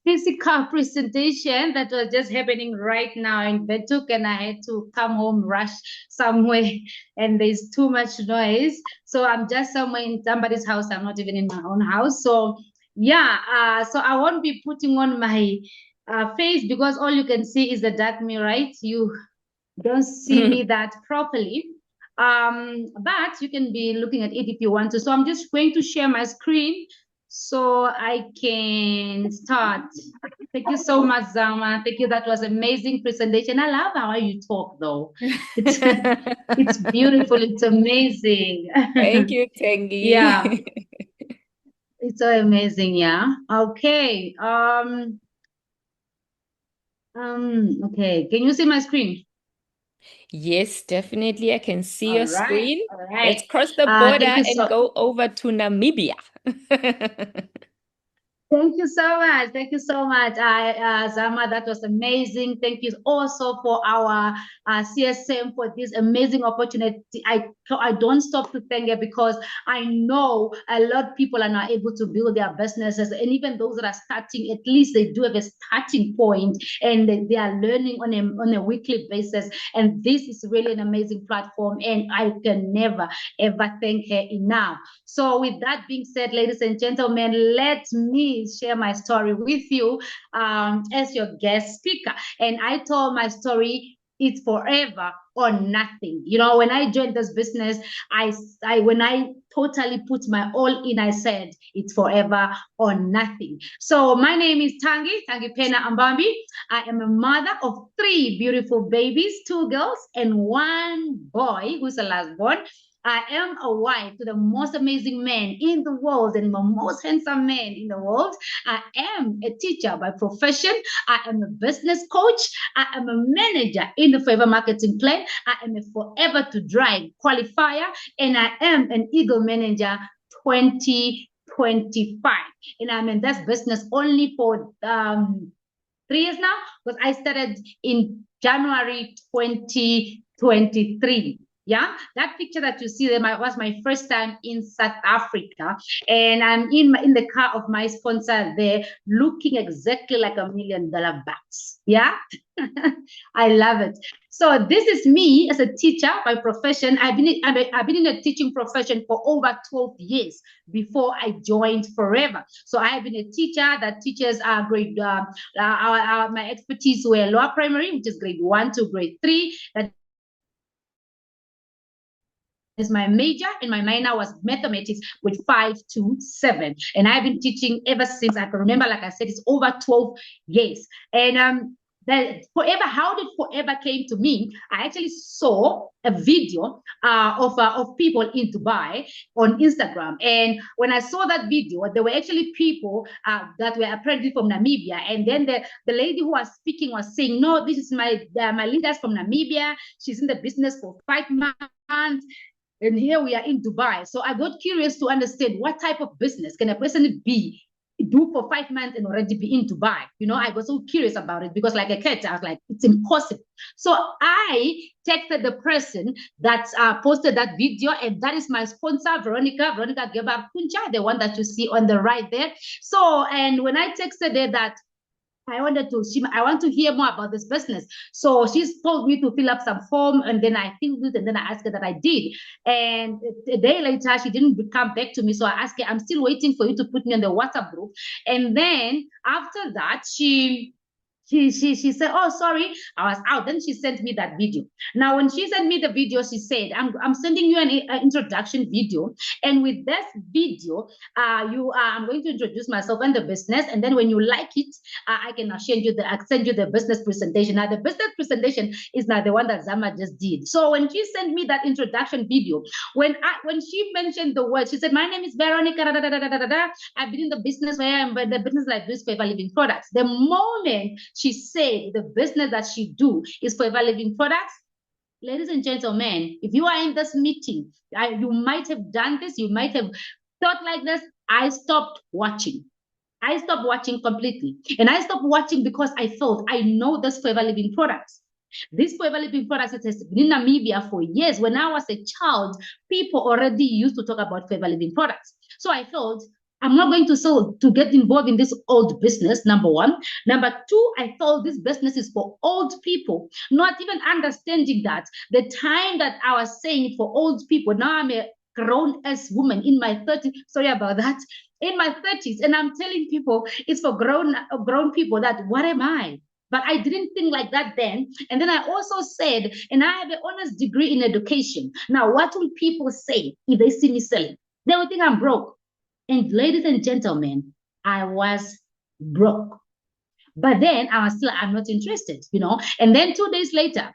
physical presentation that was just happening right now in Betuk, and I had to come home, rush somewhere, and there's too much noise. So I'm just somewhere in somebody's house. I'm not even in my own house. So yeah, so I won't be putting on my face because all you can see is the dark mirror, right? You don't see me that properly. But you can be looking at it if you want to. So I'm just going to share my screen so I can start. Thank you so much, Zama. Thank you. That was amazing presentation. I love how you talk though. It's it's beautiful. It's amazing. Thank you, Yeah, Tangi. it's so amazing. Yeah. Okay. Okay. Can you see my screen? Yes, definitely. I can see All your right. screen. All Let's right. cross the Thank border you and so go over to Namibia. Thank you so much. Thank you so much, Zama. That was amazing. Thank you also for our CSM for this amazing opportunity. I don't stop to thank her because I know a lot of people are not able to build their businesses, and even those that are starting, at least they do have a starting point, and they are learning on a weekly basis. And this is really an amazing platform, and I can never ever thank her enough. So with that being said, ladies and gentlemen, let me share my story with you as your guest speaker. And I told my story, it's forever or nothing. You know, when I joined this business, when I totally put my all in, I said it's forever or nothing. So my name is Tangi Penna Ambambi. I am a mother of 3 beautiful babies, 2 girls and 1 boy who's the last born. I am a wife to the most amazing man in the world and the most handsome man in the world. I am a teacher by profession. I am a business coach. I am a manager in the Forever Marketing Plan. I am a Forever to Drive qualifier. And I am an Eagle Manager 2025. And I'm in this business only for 3 years now, because I started in January 2023. Yeah, that picture that you see there was my first time in South Africa, and I'm in the car of my sponsor there, looking exactly like $1 million bucks. Yeah, I love it. So this is me as a teacher by profession. I've been in a teaching profession for over 12 years before I joined Forever. So I have been a teacher that teaches grade. My expertise were lower primary, which is grade 1 to grade 3. That is my major, and my minor was mathematics with 5 to 7. And I've been teaching ever since I can remember. Like I said, it's over 12 years. And how did Forever came to me? I actually saw a video of people in Dubai on Instagram, and when I saw that video, there were actually people that were apparently from Namibia, and then the lady who was speaking was saying, "No, this is my leaders from Namibia. She's in the business for 5 months." And here we are in Dubai. So I got curious to understand what type of business can a person do for 5 months and already be in Dubai. You know, I was so curious about it because, like a cat, I was like, it's impossible. So I texted the person that posted that video, and that is my sponsor, Veronica Gebar Kuncha, the one that you see on the right there. So, and when I texted her that I want to hear more about this business. So she's told me to fill up some form, and then I filled it, and then I asked her that I did. And a day later, she didn't come back to me. So I asked her, I'm still waiting for you to put me on the WhatsApp group. And then after that, she said, "Oh, sorry, I was out." Then she sent me that video. Now, when she sent me the video, she said, I'm sending you an introduction video, and with this video, I'm going to introduce myself and the business, and then when you like it, I can send you the business presentation. Now, the business presentation is not the one that Zama just did. So when she sent me that introduction video, when she mentioned the word, she said, "My name is Veronica. Da, da, da, da, da, da. I've been in the business where I'm the business like this, Forever Living Products." The moment she said the business that she do is Forever Living Products, ladies and gentlemen, if you are in this meeting, you might have done this, you might have thought like this. I stopped watching. I stopped watching completely. And I stopped watching because I felt I know this Forever Living Products. This Forever Living Products, it has been in Namibia for years. When I was a child, people already used to talk about Forever Living Products. So I felt I'm not going to get involved in this old business, number one. Number two, I thought this business is for old people, not even understanding that the time that I was saying it for old people, now I'm a grown-ass woman in my 30s. Sorry about that. In my 30s, and I'm telling people it's for grown people. That what am I? But I didn't think like that then. And then I also said, and I have an honors degree in education. Now, what will people say if they see me selling? They will think I'm broke. And ladies and gentlemen, I was broke. But then I'm not interested, you know. And then 2 days later,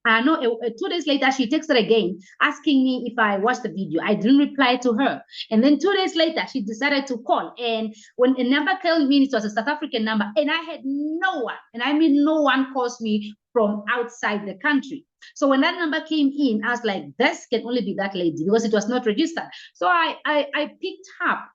2 days later, she texted again, asking me if I watched the video. I didn't reply to her. And then 2 days later, she decided to call. And when a number called me, it was a South African number, and I had no one. And I mean, no one calls me from outside the country. So when that number came in, I was like, this can only be that lady, because it was not registered. So I picked up.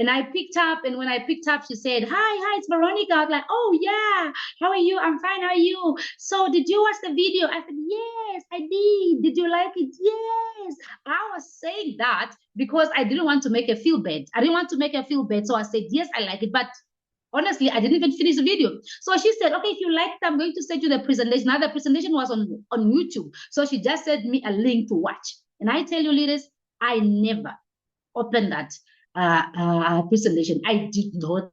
And I picked up, and when I picked up, she said, hi, it's Veronica. I was like, oh yeah, how are you? I'm fine, how are you? So did you watch the video? I said, yes, I did. Did you like it? Yes. I was saying that because I didn't want to make her feel bad. I didn't want to make her feel bad. So I said, yes, I like it. But honestly, I didn't even finish the video. So she said, okay, if you like it, I'm going to send you the presentation. Now the presentation was on YouTube. So she just sent me a link to watch. And I tell you, ladies, I never opened that presentation. I did not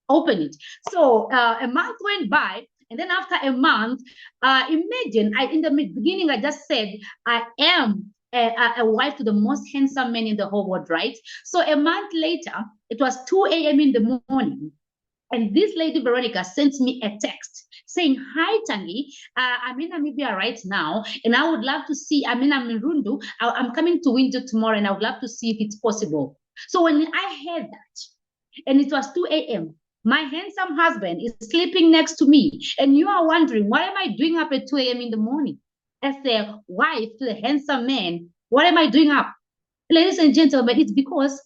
open it. So a month went by. And then after a month, imagine, in the beginning, I just said, I am a wife to the most handsome man in the whole world, right? So a month later, it was 2 a.m. in the morning. And this lady, Veronica, sent me a text saying, hi, Tangi, I'm in Namibia right now, and I would love to see, I'm in Rundu, I'm coming to Windsor tomorrow, and I would love to see if it's possible. So when I heard that, and it was 2 a.m., my handsome husband is sleeping next to me, and you are wondering, what am I doing up at 2 a.m. in the morning? As a wife to the handsome man, what am I doing up? Ladies and gentlemen, it's because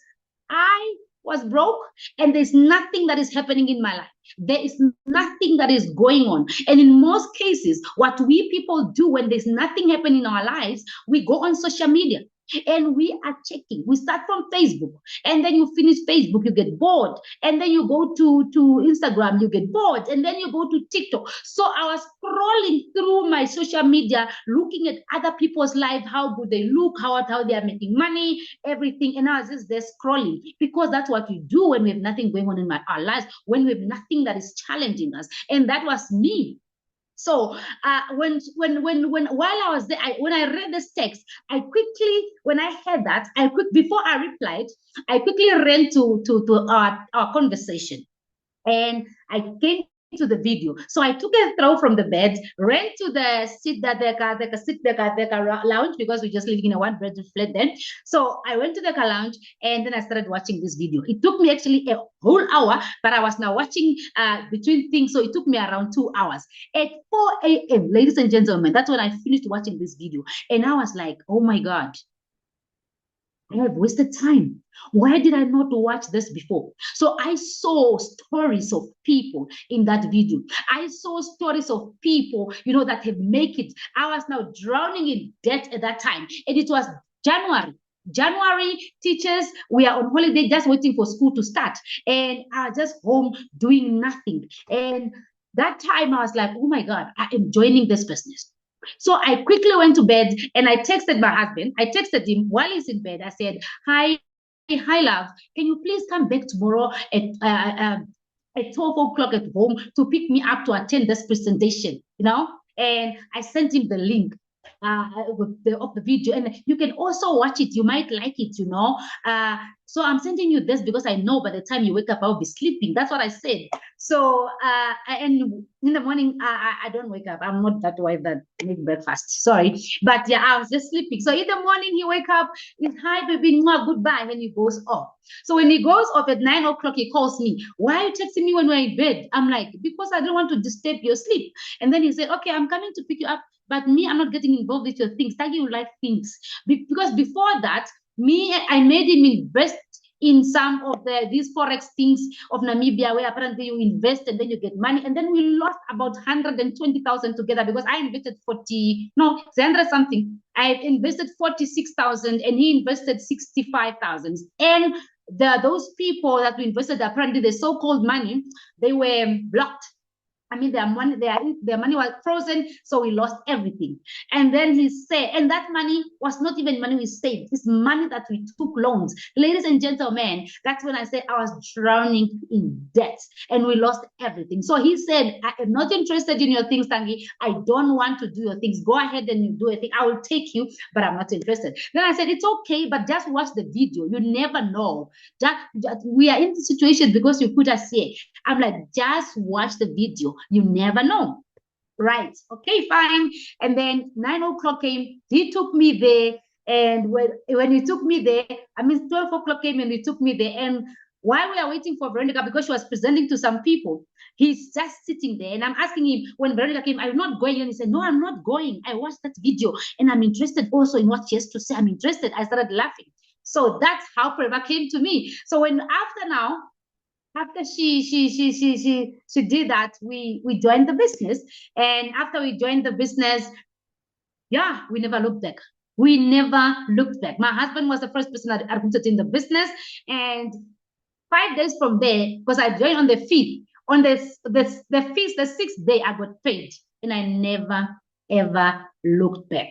I was broke and there's nothing that is happening in my life. There is nothing that is going on. And in most cases, what we people do when there's nothing happening in our lives, we go on social media and we are checking. We start from Facebook, and then you finish Facebook, you get bored, and then you go to Instagram, you get bored, and then you go to TikTok. So I was scrolling through my social media, looking at other people's life, how good they look, how they are making money, everything. And I was just there scrolling, because that's what we do when we have nothing going on in our lives, when we have nothing that is challenging us. And that was me. So when while I was there, when I read this text, I quickly, when I heard that, before I replied, I quickly ran to our conversation, and I came to the video. So I took a throw from the bed, ran to the lounge, because we're just living in a one-bedroom flat then. So I went to the lounge, and then I started watching this video. It took me actually a whole hour, but I was now watching between things, so it took me around 2 hours. At 4 a.m., ladies and gentlemen, that's when I finished watching this video. And I was like, oh my God, I have wasted time. Why did I not watch this before? So I saw stories of people in that video. I saw stories of people, that have made it. I was now drowning in debt at that time. And it was January, teachers, we are on holiday, just waiting for school to start. And I was just home doing nothing. And that time I was like, oh my God, I am joining this business. So I quickly went to bed, and I texted my husband. I texted him while he's in bed. I said, hi, love, can you please come back tomorrow at 12 o'clock at home to pick me up to attend this presentation, And I sent him the link of the video, and you can also watch it. You might like it, so I'm sending you this because I know by the time you wake up, I'll be sleeping. That's what I said. So, and in the morning, I don't wake up. I'm not that wife that make breakfast. Sorry. But yeah, I was just sleeping. So in the morning, he wake up, he's, hi, baby, mwah, goodbye. And he goes off. So when he goes off at 9 o'clock, he calls me. Why are you texting me when we're in bed? I'm like, because I don't want to disturb your sleep. And then he said, okay, I'm coming to pick you up. But me, I'm not getting involved with your things. Tangi, you like things. Because before that, I made him invest in some of these forex things of Namibia, where apparently you invest and then you get money. And then we lost about 120,000 together, because I invested 100 something. I invested 46,000 and he invested 65,000. And those people that we invested, apparently the so-called money, they were blocked. I mean, their money was frozen, so we lost everything. And then he said, and that money was not even money we saved. It's money that we took loans. Ladies and gentlemen, that's when I said I was drowning in debt, and we lost everything. So he said, I am not interested in your things, Tangi. I don't want to do your things. Go ahead and you do a thing. I will take you, but I'm not interested. Then I said, it's okay, but just watch the video. You never know. That we are in the situation because you put us here. I'm like, just watch the video. You never know. Right. Okay, fine. And then 9 o'clock came. He took me there. And when he took me there, 12 o'clock came and he took me there. And while we are waiting for Veronica, because she was presenting to some people, he's just sitting there. And I'm asking him, when Veronica came, are you not going? And he said, no, I'm not going. I watched that video and I'm interested also in what she has to say. I'm interested. I started laughing. So that's how Forever came to me. So when after she did that, we joined the business. And after we joined the business, yeah, we never looked back. We never looked back. My husband was the first person that I recruited in the business. And 5 days from there, because I joined on the 5th, on the 6th day, I got paid. And I never, ever looked back.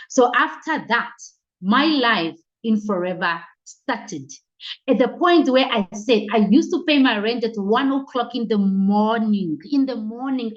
So after that, my life in Forever started. At the point where I said I used to pay my rent at 1 o'clock in the morning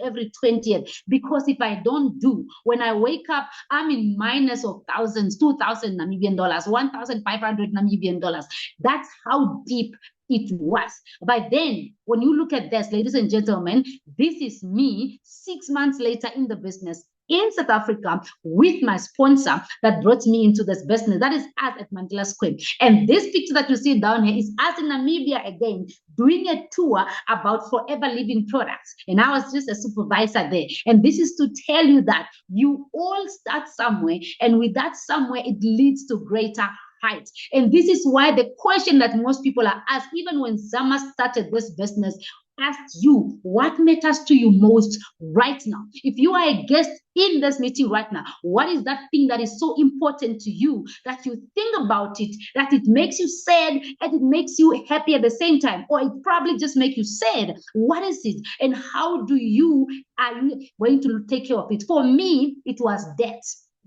every 20th, because if I don't do, when I wake up, I'm in minus of thousands, 2,000 Namibian dollars, 1,500 Namibian dollars. That's how deep it was. But then, when you look at this, ladies and gentlemen, this is me 6 months later in the business in South Africa with my sponsor that brought me into this business. That is us at Mandela Square. And this picture that you see down here is us in Namibia again, doing a tour about Forever Living products. And I was just a supervisor there. And this is to tell you that you all start somewhere, and with that somewhere, it leads to greater heights. And this is why the question that most people are asked, even when Zama started this business, asked you, what matters to you most right now? If you are a guest in this meeting right now, what is that thing that is so important to you that you think about it, that it makes you sad and it makes you happy at the same time, or it probably just makes you sad? What is it? And how are you going to take care of it? For me, it was debt.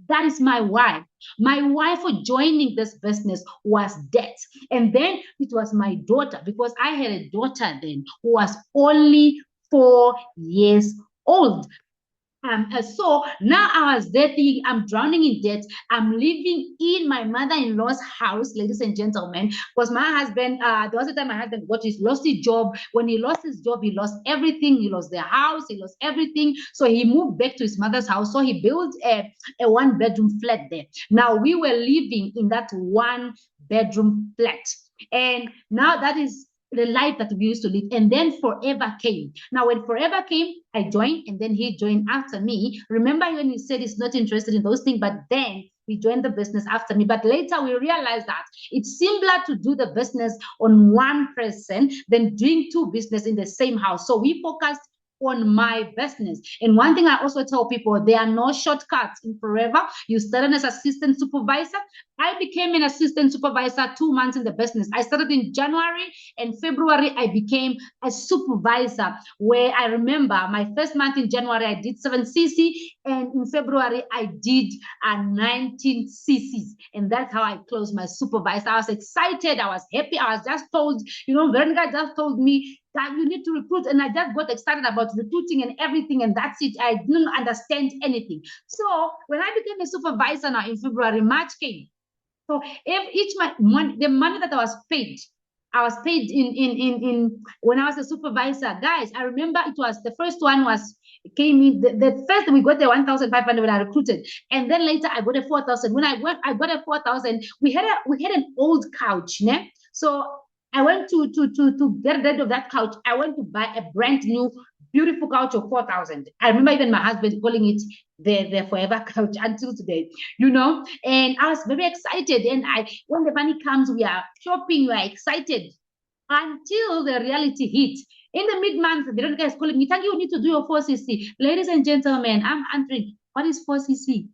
That is my why. My why for joining this business was debt. And then it was my daughter, because I had a daughter then who was only 4 years old. So now I was there thinking, I'm drowning in debt. I'm living in my mother-in-law's house, ladies and gentlemen, because my husband, there was a time my husband lost his job. When he lost his job, he lost everything. He lost their house. He lost everything. So he moved back to his mother's house. So he built a one-bedroom flat there. Now we were living in that one-bedroom flat. And now that is the life that we used to live. And then Forever came. Now, when Forever came, I joined, and then he joined after me. Remember when he said he's not interested in those things, but then he joined the business after me. But later we realized that it's simpler to do the business on one person than doing two business in the same house. So we focused on my business. And one thing I also tell people, there are no shortcuts in Forever. You started as assistant supervisor. I became an assistant supervisor 2 months in the business. I started in January, and February I became a supervisor, where I remember my first month in January I did 7 cc, and in February I did 19 cc's, and that's how I closed my supervisor. I was excited, I was happy. I was just told, Veronica just told me that you need to recruit, and I just got excited about recruiting and everything, and that's it. I didn't understand anything. So when I became a supervisor now in February, March came. So the money that I was paid in when I was a supervisor, guys. I remember it was the first one came in the first we got the 1,500 when I recruited, and then later I got a 4,000. When I got a 4,000. We had an old couch, né? So I went to get rid of that couch. I went to buy a brand new beautiful couch of 4,000. I remember even my husband calling it the Forever couch until today, and I was very excited. And when the money comes, we are shopping, we are excited, until the reality hit. In the mid-month, Veronica is calling me, Tangi, you need to do your 4cc. Ladies and gentlemen, I'm answering, what is 4cc?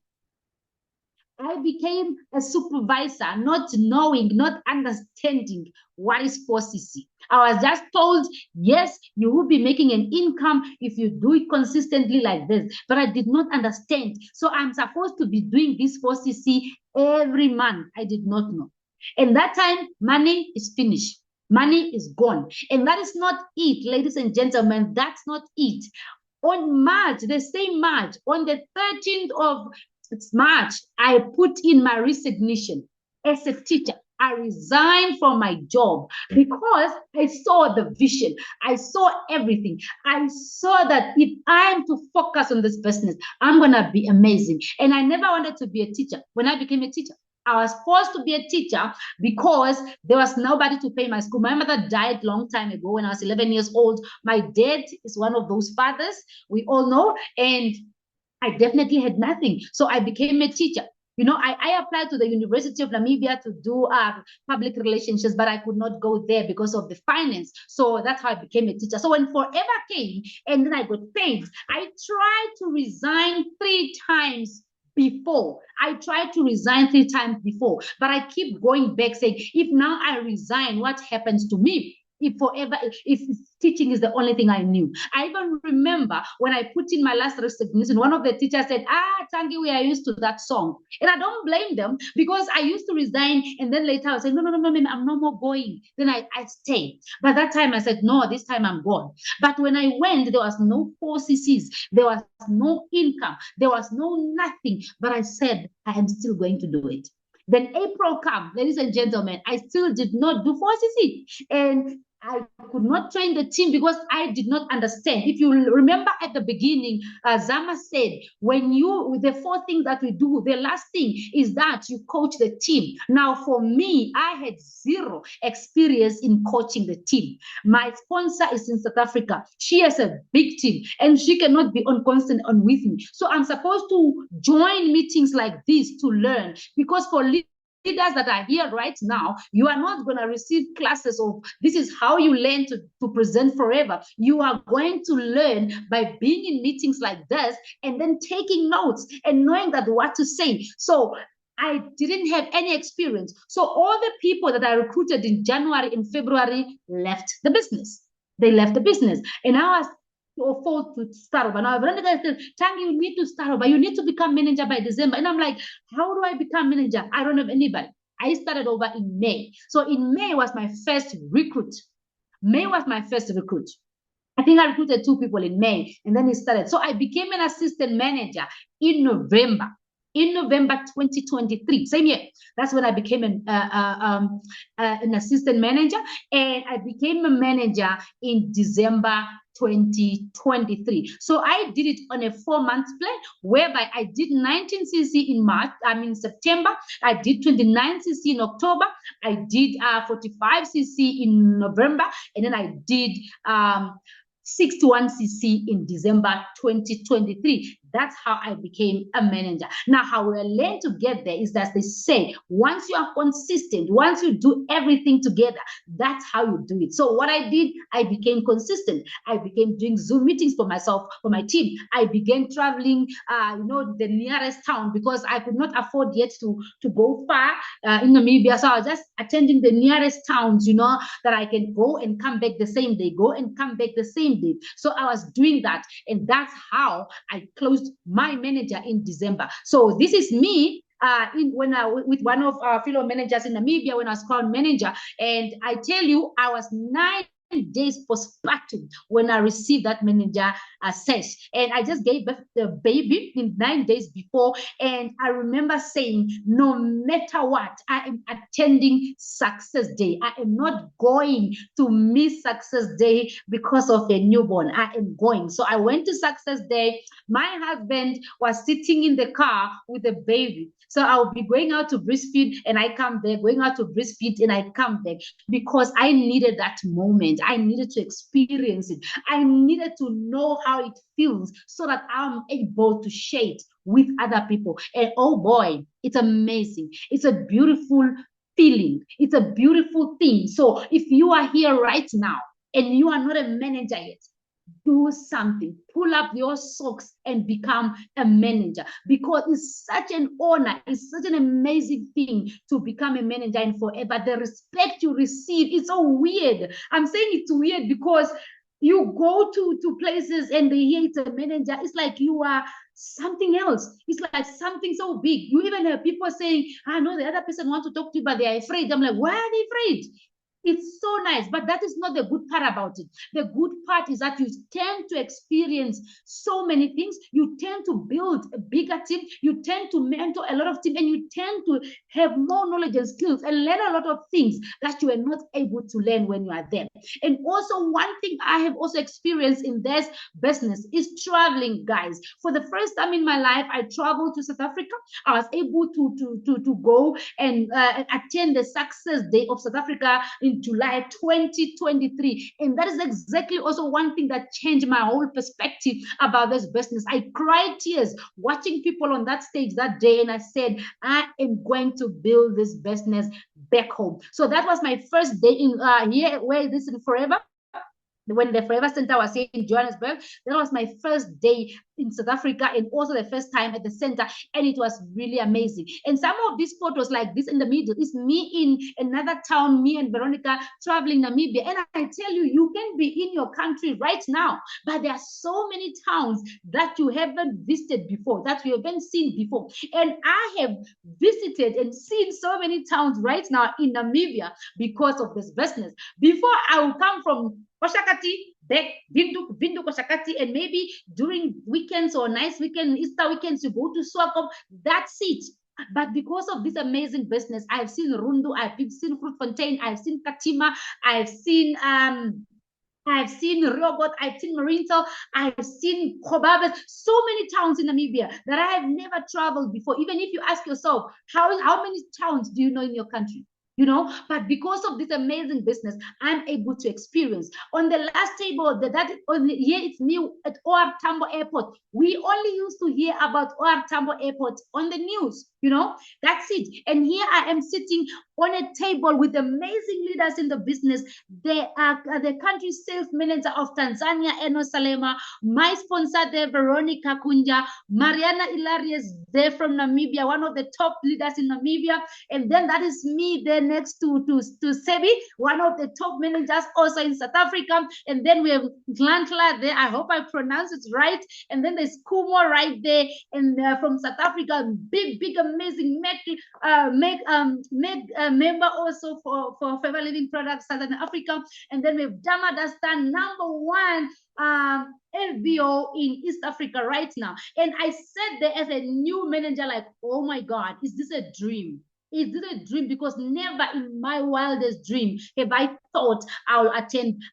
I became a supervisor, not knowing, not understanding what is 4cc. I was just told, yes, you will be making an income if you do it consistently like this. But I did not understand. So I'm supposed to be doing this 4cc every month. I did not know. And that time, money is finished. Money is gone. And that is not it, ladies and gentlemen. That's not it. On March, the same March, on the 13th of March, I put in my resignation as a teacher. I resigned from my job because I saw the vision. I saw everything. I saw that if I am to focus on this business, I'm going to be amazing. And I never wanted to be a teacher. When I became a teacher, I was forced to be a teacher because there was nobody to pay my school. My mother died long time ago when I was 11 years old. My dad is one of those fathers we all know, and I definitely had nothing. So I became a teacher. You know, I applied to the University of Namibia to do public relations, but I could not go there because of the finance. So that's how I became a teacher. So when Forever came and then I got paid, I tried to resign 3 times before. I tried to resign 3 times before, but I keep going back saying, if now I resign, what happens to me? If teaching is the only thing I knew. I even remember when I put in my last resignation, one of the teachers said, Tangi, we are used to that song. And I don't blame them because I used to resign. And then later I was saying, no, I'm no more going. Then I stayed. But that time I said, no, this time I'm gone. But when I went, there was no 4 CCs. There was no income. There was no nothing. But I said, I am still going to do it. Then April came, ladies and gentlemen, I still did not do 4CC. And I could not train the team because I did not understand. If you remember at the beginning, Zama said, the 4 things that we do, the last thing is that you coach the team. Now, for me, I had 0 experience in coaching the team. My sponsor is in South Africa. She has a big team and she cannot be on constant on with me. So I'm supposed to join meetings like this to learn, because for leaders that are here right now, you are not going to receive classes of this is how you learn to present forever. You are going to learn by being in meetings like this and then taking notes and knowing that what to say. So I didn't have any experience. So all the people that I recruited in January and February left the business. They left the business. And I was afford to start over. Now, I've said, Tangi, you need to start over. You need to become manager by December. And I'm like, how do I become manager? I don't have anybody. I started over in May. So in May was my first recruit. May was my first recruit. I think I recruited 2 people in May, and then it started. So I became an assistant manager in November. In November 2023, same year, that's when I became an assistant manager, and I became a manager in December 2023. So I did it on a 4-month plan, whereby I did 19cc in September, I did 29cc in October, I did 45cc in November, and then I did 61cc in December 2023. That's how I became a manager. Now, how we learn to get there is that they say, once you are consistent, once you do everything together, that's how you do it. So what I did, I became consistent. I began doing Zoom meetings for myself, for my team. I began traveling, the nearest town, because I could not afford yet to go far in Namibia. So I was just attending the nearest towns, that I can go and come back the same day, go and come back the same day. So I was doing that. And that's how I closed my manager in December. So this is me with one of our fellow managers in Namibia when I was crown manager. And I tell you, I was 9 days postpartum when I received that manager sash. And I just gave birth to the baby in 9 days before. And I remember saying, no matter what, I am attending Success Day. I am not going to miss Success Day because of a newborn. I am going. So I went to Success Day. My husband was sitting in the car with the baby. So I'll be going out to breastfeed and I come back, going out to breastfeed and I come back, because I needed that moment. I needed to experience it. I needed to know how it feels so that I'm able to share it with other people. And oh boy, it's amazing. It's a beautiful feeling. It's a beautiful thing. So if you are here right now and you are not a manager yet, do something, pull up your socks and become a manager, because it's such an honor, it's such an amazing thing to become a manager. And forever, the respect you receive, it's so weird. I'm saying it's weird because you go to places and they hear it's a manager, it's like you are something else. It's like something so big. You even have people saying, I know the other person wants to talk to you, but they're afraid. I'm like, why are they afraid? It's so nice, but that is not the good part about it. The good part is that you tend to experience so many things. You tend to build a bigger team. You tend to mentor a lot of team, and you tend to have more knowledge and skills and learn a lot of things that you are not able to learn when you are there. And also, one thing I have also experienced in this business is traveling, guys. For the first time in my life, I traveled to South Africa. I was able to go and attend the Success Day of South Africa in in July 2023. And that is exactly also one thing that changed my whole perspective about this business. I cried tears watching people on that stage that day, and I said, I am going to build this business back home. So that was my first day in here, where this is Forever. When the Forever Center was here in Johannesburg, that was my first day in South Africa, and also the first time at the center, and it was really amazing. And some of these photos like this in the middle is me in another town, me and Veronica traveling Namibia. And I tell you, you can be in your country right now, but there are so many towns that you haven't visited before, that you haven't seen before. And I have visited and seen so many towns right now in Namibia because of this business. Before, I will come from Koshakati, back Bindu Koshakati, and maybe during weekends or nice weekend, Easter weekends, you go to Swakop. That's it. But because of this amazing business, I've seen Rundu, I've seen Fruitfontein, I've seen Katima, I've seen Robot, I've seen Marinto, I've seen Kobabes, so many towns in Namibia that I have never traveled before. Even if you ask yourself, how many towns do you know in your country? You know, but because of this amazing business, I'm able to experience. On the last table, here it's new at OR Tambo Airport. We only used to hear about OR Tambo Airport on the news, you know, that's it. And here I am sitting on a table with amazing leaders in the business. They are the country sales manager of Tanzania, Eno Salema, my sponsor there, Veronica Kunja, Mariana Ilarias there from Namibia, one of the top leaders in Namibia. And then that is me there next to Sebi, one of the top managers also in South Africa. And then we have Glantla there. I hope I pronounce it right. And then there's Kumo right there, and from South Africa, big amazing member also for Forever Living Products Southern Africa. And then we have Dama Dastan, #1 LBO in East Africa right now. And I sat there as a new manager, like, oh my God, is this a dream? Is this a dream? Because never in my wildest dream have I thought I'll attend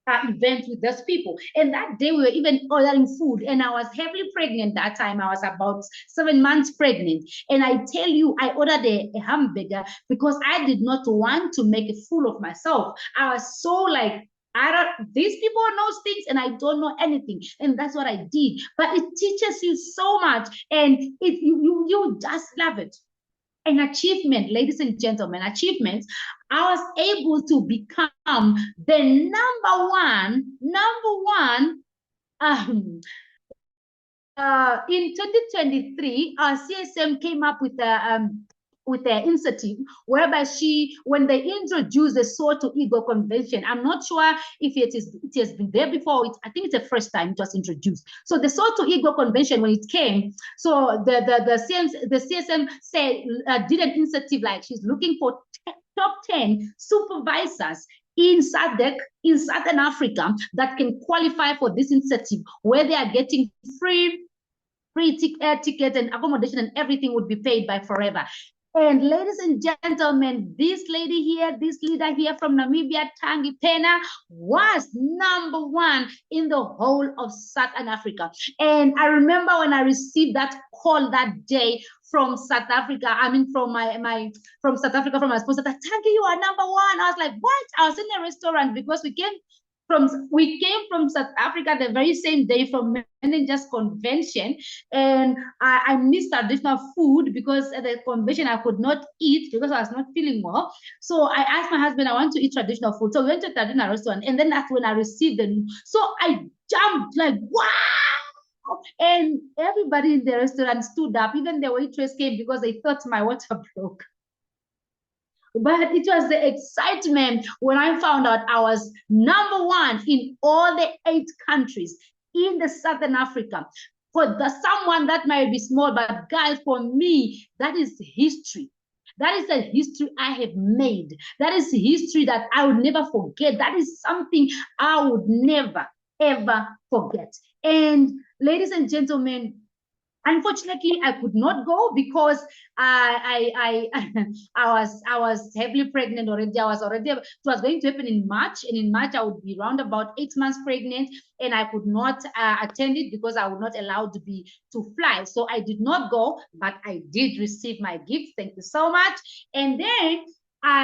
events with those people. And that day we were even ordering food, and I was heavily pregnant that time. I was about 7 months pregnant. And I tell you, I ordered a hamburger because I did not want to make a fool of myself. I was so like, these people know things and I don't know anything. And that's what I did. But it teaches you so much, and you just love it. An achievement, ladies and gentlemen, achievements. I was able to become the number one in 2023. CSM came up with an initiative whereby when they introduced the Soul to Ego Convention, I'm not sure if it has been there before. I think it's the first time it was introduced. So the Soul to Ego Convention, when it came, so the CSM said did an initiative, like she's looking for top 10 supervisors in SADC, in Southern Africa, that can qualify for this initiative, where they are getting free air tickets and accommodation, and everything would be paid by Forever. And ladies and gentlemen, this lady here, this leader here from Namibia, Tangi Penna, was #1 in the whole of Southern Africa. And I remember when I received that call that day from South Africa, I mean from from South Africa, from my sponsor, that Tangi, you are #1. I was like, what? I was in a restaurant because we came from South Africa the very same day from managers convention, and I missed traditional food because at the convention I could not eat because I was not feeling well. So I asked my husband, I want to eat traditional food. So we went to a traditional restaurant, and then that's when I received them. So I jumped like, wow! And everybody in the restaurant stood up. Even the waitress came because they thought my water broke. But it was the excitement when I found out I was #1 in all the 8 countries in the Southern Africa. For someone that might be small, but guys, for me, that is history. That is a history I have made. That is history that I would never forget. That is something I would never, ever forget. And ladies and gentlemen, unfortunately, I could not go because I was heavily pregnant already. It was going to happen in March, and in March I would be around about 8 months pregnant, and I could not attend it because I was not allowed to fly. So I did not go, but I did receive my gift. Thank you so much. And then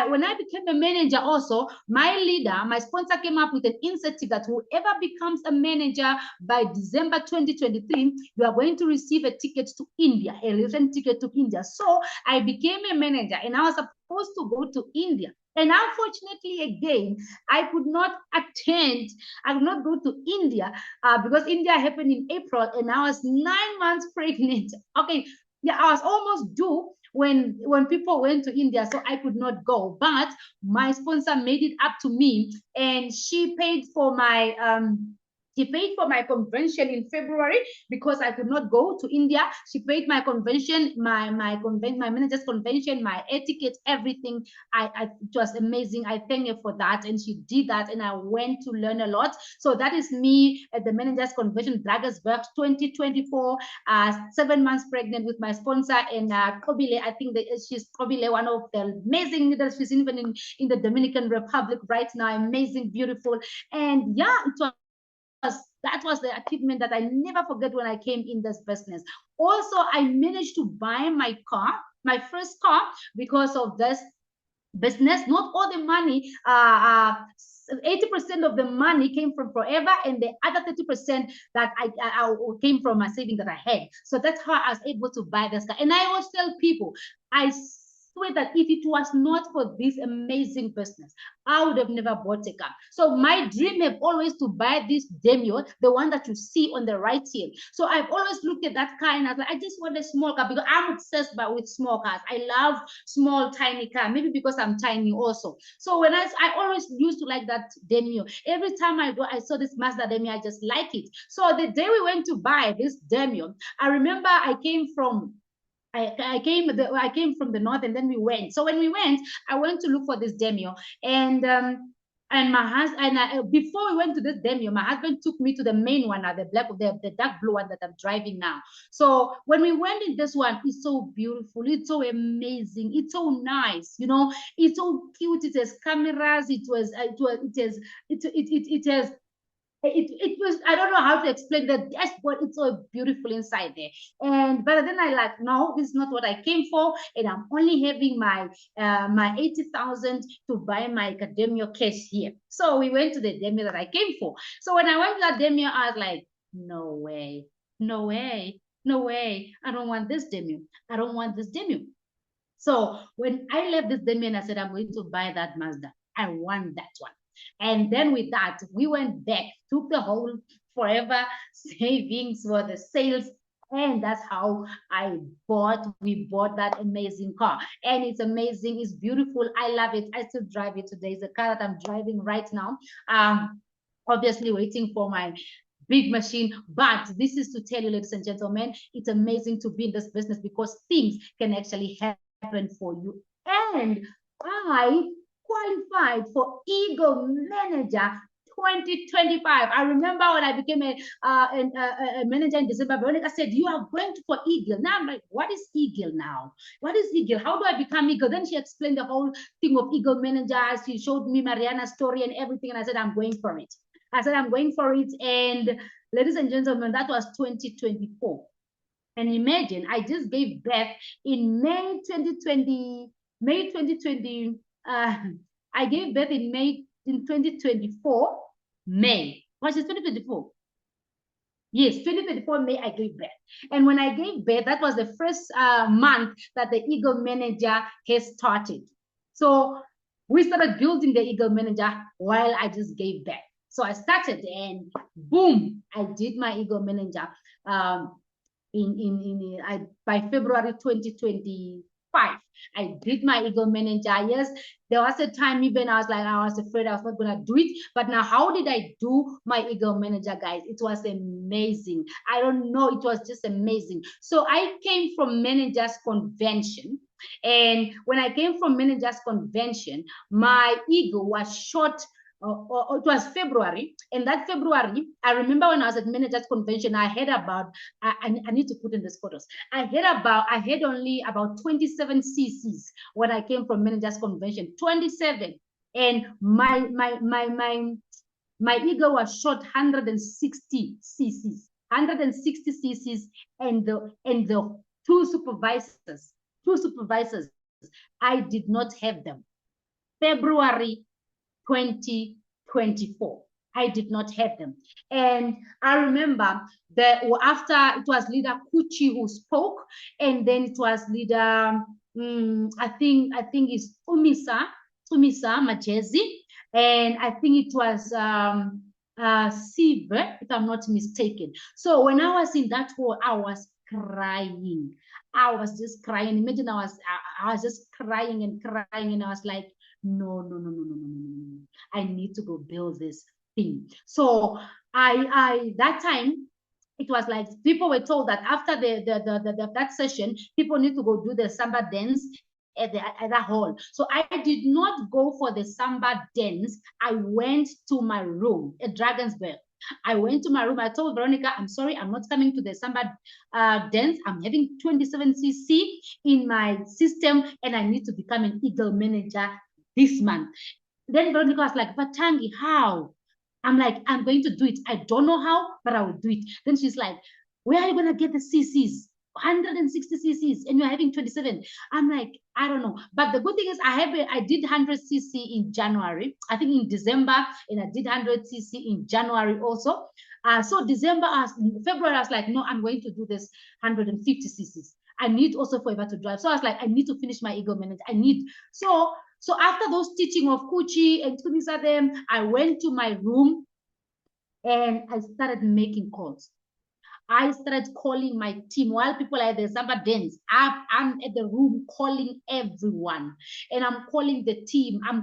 when I became a manager also, my leader, my sponsor came up with an incentive that whoever becomes a manager by December 2023, you are going to receive a ticket to India, a return ticket to India. So I became a manager and I was supposed to go to India. And unfortunately, again, I could not attend, I could not go to India because India happened in April and I was 9 months pregnant. Okay, yeah, I was almost due when people went to India, so I could not go. But my sponsor made it up to me, and she paid for my convention in February because I could not go to India. She paid my convention, my manager's convention, my air ticket, everything. It was amazing. I thank her for that, and she did that, and I went to learn a lot. So that is me at the manager's convention, Drakensberg 2024. 7 months pregnant with my sponsor, and Kobile, I think that she's Kobile, one of the amazing leaders. She's even in the Dominican Republic right now. Amazing, beautiful, and yeah, that was the achievement that I never forget when I came in this business. Also, I managed to buy my car, my first car, because of this business. Not all the money, 80% of the money came from Forever, and the other 30% that I came from my saving that I had. So that's how I was able to buy this car. And I always tell people, I swear that if it was not for this amazing business, I would have never bought a car. So my dream have always to buy this Demio, the one that you see on the right here. So I've always looked at that car and I was like, I just want a small car because I'm obsessed with small cars. I love small, tiny car, maybe because I'm tiny also. So when I always used to like that Demio. Every time I go, I saw this Mazda Demio, I just like it. So the day we went to buy this Demio, I remember I came from from the north, and then we went. So when we went, I went to look for this Demio, and my husband, before we went to this Demio, my husband took me to the main one, the dark blue one that I'm driving now. So when we went in this one, it's so beautiful, it's so amazing, it's so nice, you know, it's so cute. It has cameras. It has it was, I don't know how to explain that. Yes, but it's so beautiful inside there. And but then I like, no, this is not what I came for, and I'm only having my 80,000 to buy my academia cash here. So we went to the Demio that I came for. So when I went to that Demio, I was like, no way, no way, no way. I don't want this Demio. I don't want this Demio. So when I left this Demio and I said, I'm going to buy that Mazda, I want that one. And then with that, we went back, took the whole Forever savings for the sales. And that's how we bought that amazing car. And it's amazing, it's beautiful. I love it. I still drive it today. It's the car that I'm driving right now. Obviously waiting for my big machine. But this is to tell you, ladies and gentlemen, it's amazing to be in this business because things can actually happen for you. And I qualified for Eagle Manager 2025. I remember when I became a manager in December, Veronica said, you are going for Eagle. Now I'm like, what is Eagle now? What is Eagle? How do I become Eagle? Then she explained the whole thing of Eagle Manager. She showed me Mariana's story and everything. And I said, I'm going for it. And ladies and gentlemen, that was 2024. And imagine, I just gave birth in May 2020. I gave birth in May in 2024, May. Was it 2024? Yes, 2024 May, I gave birth. And when I gave birth, that was the first month that the Eagle Manager has started. So we started building the Eagle Manager while I just gave birth. So I started and boom, I did my Eagle Manager by February 2025. I did my Eagle Manager. Yes, there was a time even I was afraid I was not gonna do it. But now, how did I do my Eagle Manager, guys? It was amazing. I don't know, it was just amazing. So I came from Managers Convention. And when I came from Managers Convention, my Eagle was shot. It was February, and that February, I remember when I was at Managers Convention, I had about, I need to put in these photos. I had only about 27 cc's when I came from Managers Convention, 27, and my Eagle was shot 160 cc's, 160 cc's, and the two supervisors, I did not have them. February 2024. I did not have them. And I remember that after it was leader Kuchi who spoke, and then it was leader, I think it's Umisa Majezi, and I think it was Sive, if I'm not mistaken. So when I was in that hall, I was crying. I was just crying. Imagine I was just crying and crying, and I was like, no, no, no, no, no, no, no, no. I need to go build this thing. So I that time it was like people were told that after that session, people need to go do the samba dance at the hall. So I did not go for the samba dance. I went to my room at Drakensberg. I went to my room. I told Veronica, I'm sorry, I'm not coming to the samba dance. I'm having 27cc in my system, and I need to become an Eagle manager this month. Then Veronica was like, but Tangi, how? I'm like, I'm going to do it. I don't know how, but I will do it. Then she's like, where are you going to get the CCs? 160 CCs, and you're having 27. I'm like, I don't know. But the good thing is I did 100 CC in January, I think in December, and I did 100 CC in January also. So February, I was like, no, I'm going to do this 150 CCs. I need also forever to drive. So I was like, I need to finish my Eagle Minute. So after those teaching of Kuchi and Tunisa them, I went to my room and I started making calls. I started calling my team while people are at the Zamba dance. I'm at the room calling everyone, and I'm calling the team. I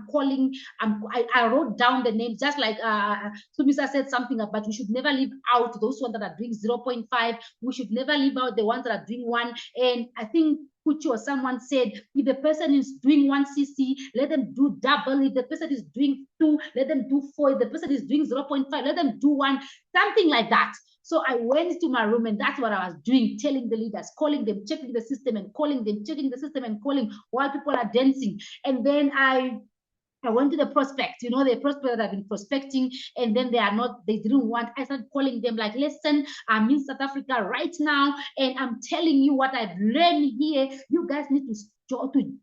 wrote down the names, just like Sumisa said something about we should never leave out those ones that are doing 0.5. We should never leave out the ones that are doing 1. And I think Kuchi or someone said, if the person is doing 1cc, let them do double. If the person is doing 2, let them do 4. If the person is doing 0.5, let them do 1, something like that. So I went to my room, and that's what I was doing, telling the leaders, calling them, checking the system and calling them, checking the system and calling while people are dancing. And then I went to the prospect, the prospect that I've been prospecting, and then they didn't want. I started calling them like, listen, I'm in South Africa right now, and I'm telling you what I've learned here. You guys need to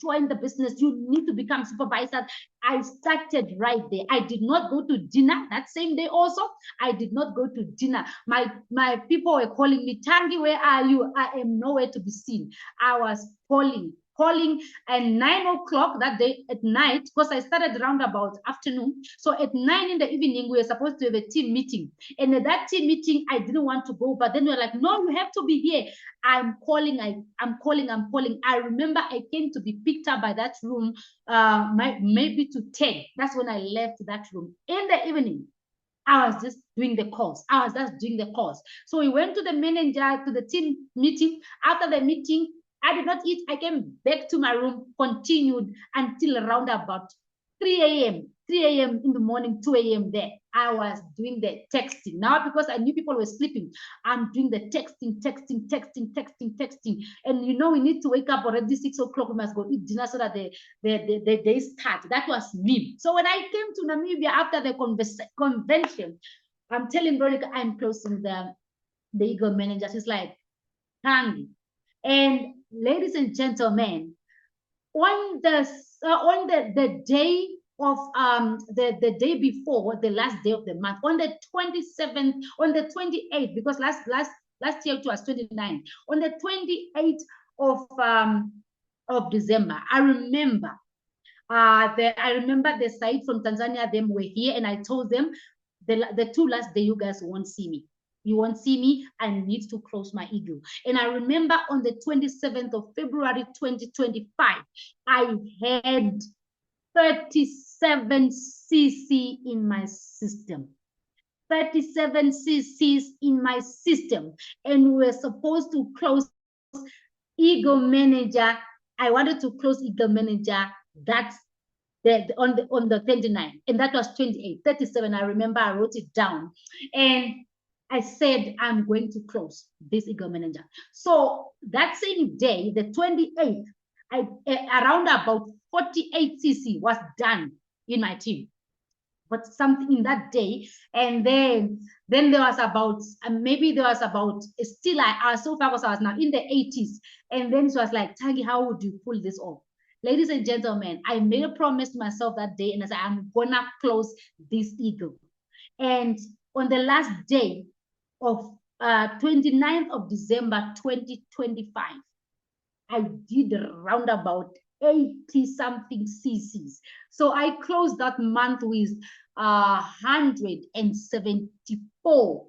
join the business. You need to become supervisors. I started right there. I did not go to dinner that same day also. I did not go to dinner. My people were calling me, Tangi, where are you? I am nowhere to be seen. I was calling, and 9 o'clock that day at night, because I started around about afternoon. So at 9 in the evening, we were supposed to have a team meeting. And at that team meeting, I didn't want to go, but then we were like, no, you have to be here. I'm calling. I remember I came to be picked up by that room, maybe to 10. That's when I left that room. In the evening, I was just doing the calls. So we went to the manager, to the team meeting. After the meeting, I did not eat. I came back to my room, continued until around about 3 a.m. 3 a.m. in the morning, 2 a.m. there. I was doing the texting. Now, because I knew people were sleeping, I'm doing the texting. And we need to wake up already 6 o'clock. We must go eat dinner so that the day start. That was me. So when I came to Namibia after the convention, I'm telling Veronica, I'm closing the Eagle manager. She's like, Tangi. And ladies and gentlemen, on the day of the day before the last day of the month, on the 27th, on the 28th, because last year it was 29, on the 28th of December, I remember the side from Tanzania, them were here, and I told them the 2 last day you guys won't see me. You won't see me. I need to close my Eagle. And I remember on the 27th of February 2025, I had 37 cc in my system. 37 cc's in my system. And we were supposed to close Eagle manager. I wanted to close Eagle manager. That's on the 29th, and that was 28, 37. I remember I wrote it down, and I said, I'm going to close this Eagle manager. So that same day, the 28th, around about 48 cc was done in my team. But something in that day, and then there was about still I was now in the 80s, and then it was like, Tangi, how would you pull this off? Ladies and gentlemen, I made a promise to myself that day, and I said, I'm gonna close this eagle. And on the last day of 29th of December 2025, I did around about 80 something cc's. So I closed that month with 174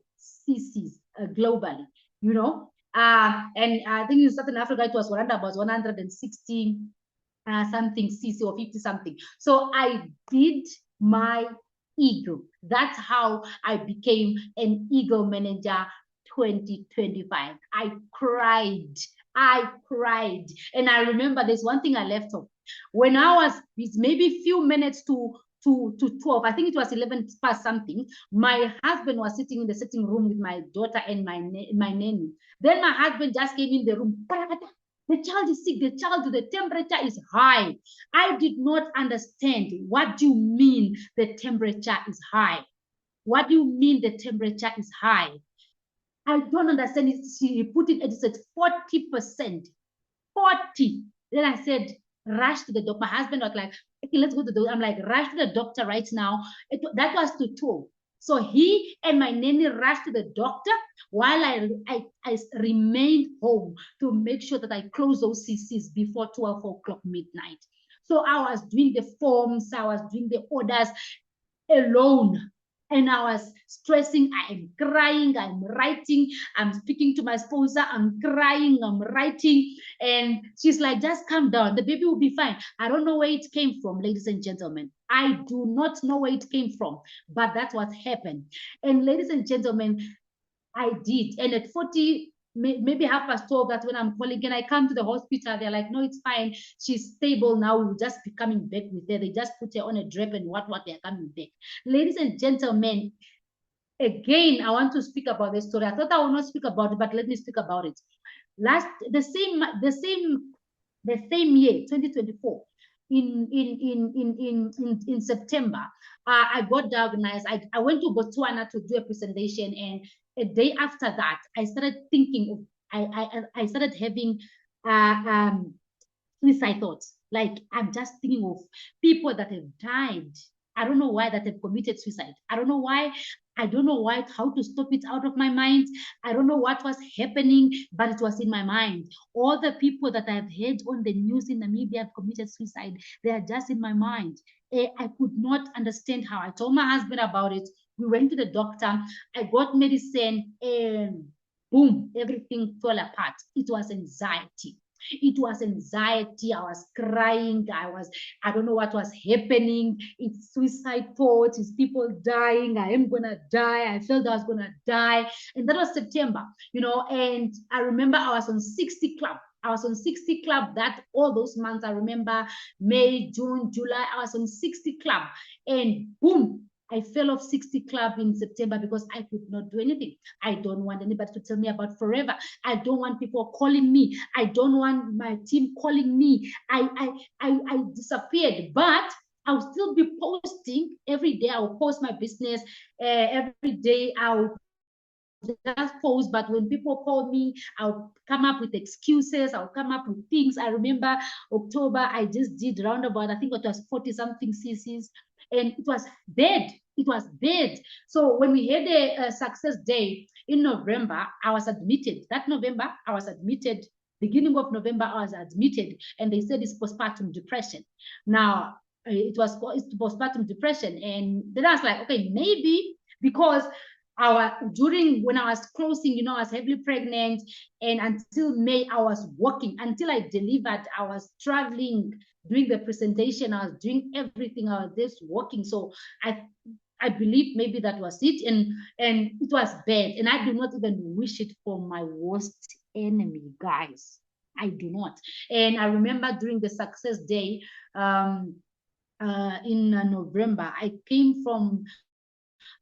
cc's globally, you know. And I think in Southern Africa, it was around about 160 something cc or 50 something. So I did my eagle. That's how I became an eagle manager 2025. I cried. And I remember there's one thing I left off. When I was, it's maybe a few minutes to 12, I think it was 11 past something, my husband was sitting in the sitting room with my daughter and my nanny. Then my husband just came in the room. The child is sick, the temperature is high. I did not understand. What do you mean the temperature is high? What do you mean the temperature is high? I don't understand it. She put it, it said 40%. 40. Then I said, rush to the doctor. My husband was like, okay, let's go to the doctor. I'm like, rush to the doctor right now. That was to 12. So he and my nanny rushed to the doctor while I remained home to make sure that I close those CCs before 12 o'clock midnight. So I was doing the forms, I was doing the orders alone. And I was stressing, I am crying, I'm writing, I'm speaking to my sponsor, I'm crying, I'm writing. And she's like, just calm down, the baby will be fine. I don't know where it came from, ladies and gentlemen. I do not know where it came from, but that's what happened. And ladies and gentlemen, I did. And at 40, maybe 12:30, that's when I'm calling. And I come to the hospital. They're like, no, it's fine. She's stable now. We'll just be coming back with her. They just put her on a drip and what they're coming back. Ladies and gentlemen, again, I want to speak about this story. I thought I would not speak about it, but let me speak about it. The same year, 2024, in September, I got diagnosed. I went to Botswana to do a presentation, and a day after that, I started thinking of, I started having suicide thoughts. Like, I'm just thinking of people that have died. I don't know why, that have committed suicide. I don't know why. I don't know why, how to stop it out of my mind. I don't know what was happening, but it was in my mind. All the people that I've heard on the news in Namibia have committed suicide. They are just in my mind. I could not understand how. I told my husband about it. We went to the doctor. I got medicine, and boom, everything fell apart. It was anxiety. It was anxiety. I was crying. I don't know what was happening. It's suicide thoughts. It's people dying. I am going to die. I felt I was going to die. And that was September, and I remember I was on 60 Club. I was on 60 Club that all those months. I remember May, June, July. I was on 60 Club, and boom, I fell off 60 Club in September because I could not do anything. I don't want anybody to tell me about forever. I don't want people calling me. I don't want my team calling me. I disappeared, but I'll still be posting every day. I'll post my business every day. I'll just post, but when people call me, I'll come up with excuses. I'll come up with things. I remember October, I just did roundabout, I think it was 40 something cc's, and it was bad. It was bad. So when we had a success day in November, I was admitted. That November, I was admitted. Beginning of November, I was admitted, and they said it's postpartum depression. Now, it's postpartum depression, and then I was like, okay, maybe because when I was closing, I was heavily pregnant, and until May, I was working. Until I delivered, I was traveling, doing the presentation, I was doing everything, I was just working. So I believe maybe that was it, and it was bad, and I do not even wish it for my worst enemy, guys. I do not. And I remember during the success day in November, I came from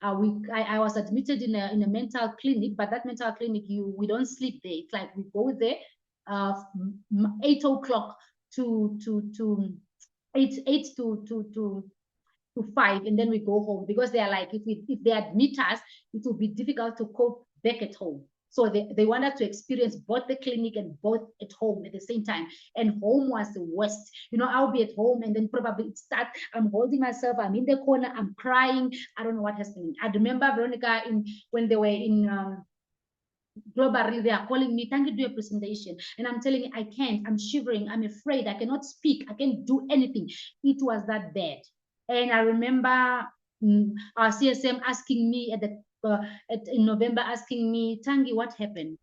I was admitted in a mental clinic, but that mental clinic, we don't sleep there. It's like we go there 8 o'clock to 8 to 5, and then we go home, because they are like, if they admit us, it will be difficult to cope back at home. So they wanted to experience both the clinic and both at home at the same time. And home was the worst. You know, I'll be at home and then probably it start. I'm holding myself. I'm in the corner. I'm crying. I don't know what has been. I remember Veronica when they were in globally, they are calling me, Tangi, do a presentation. And I'm telling you, I can't. I'm shivering. I'm afraid. I cannot speak. I can't do anything. It was that bad. And I remember our CSM asking me in November, asking me, Tangi, what happened?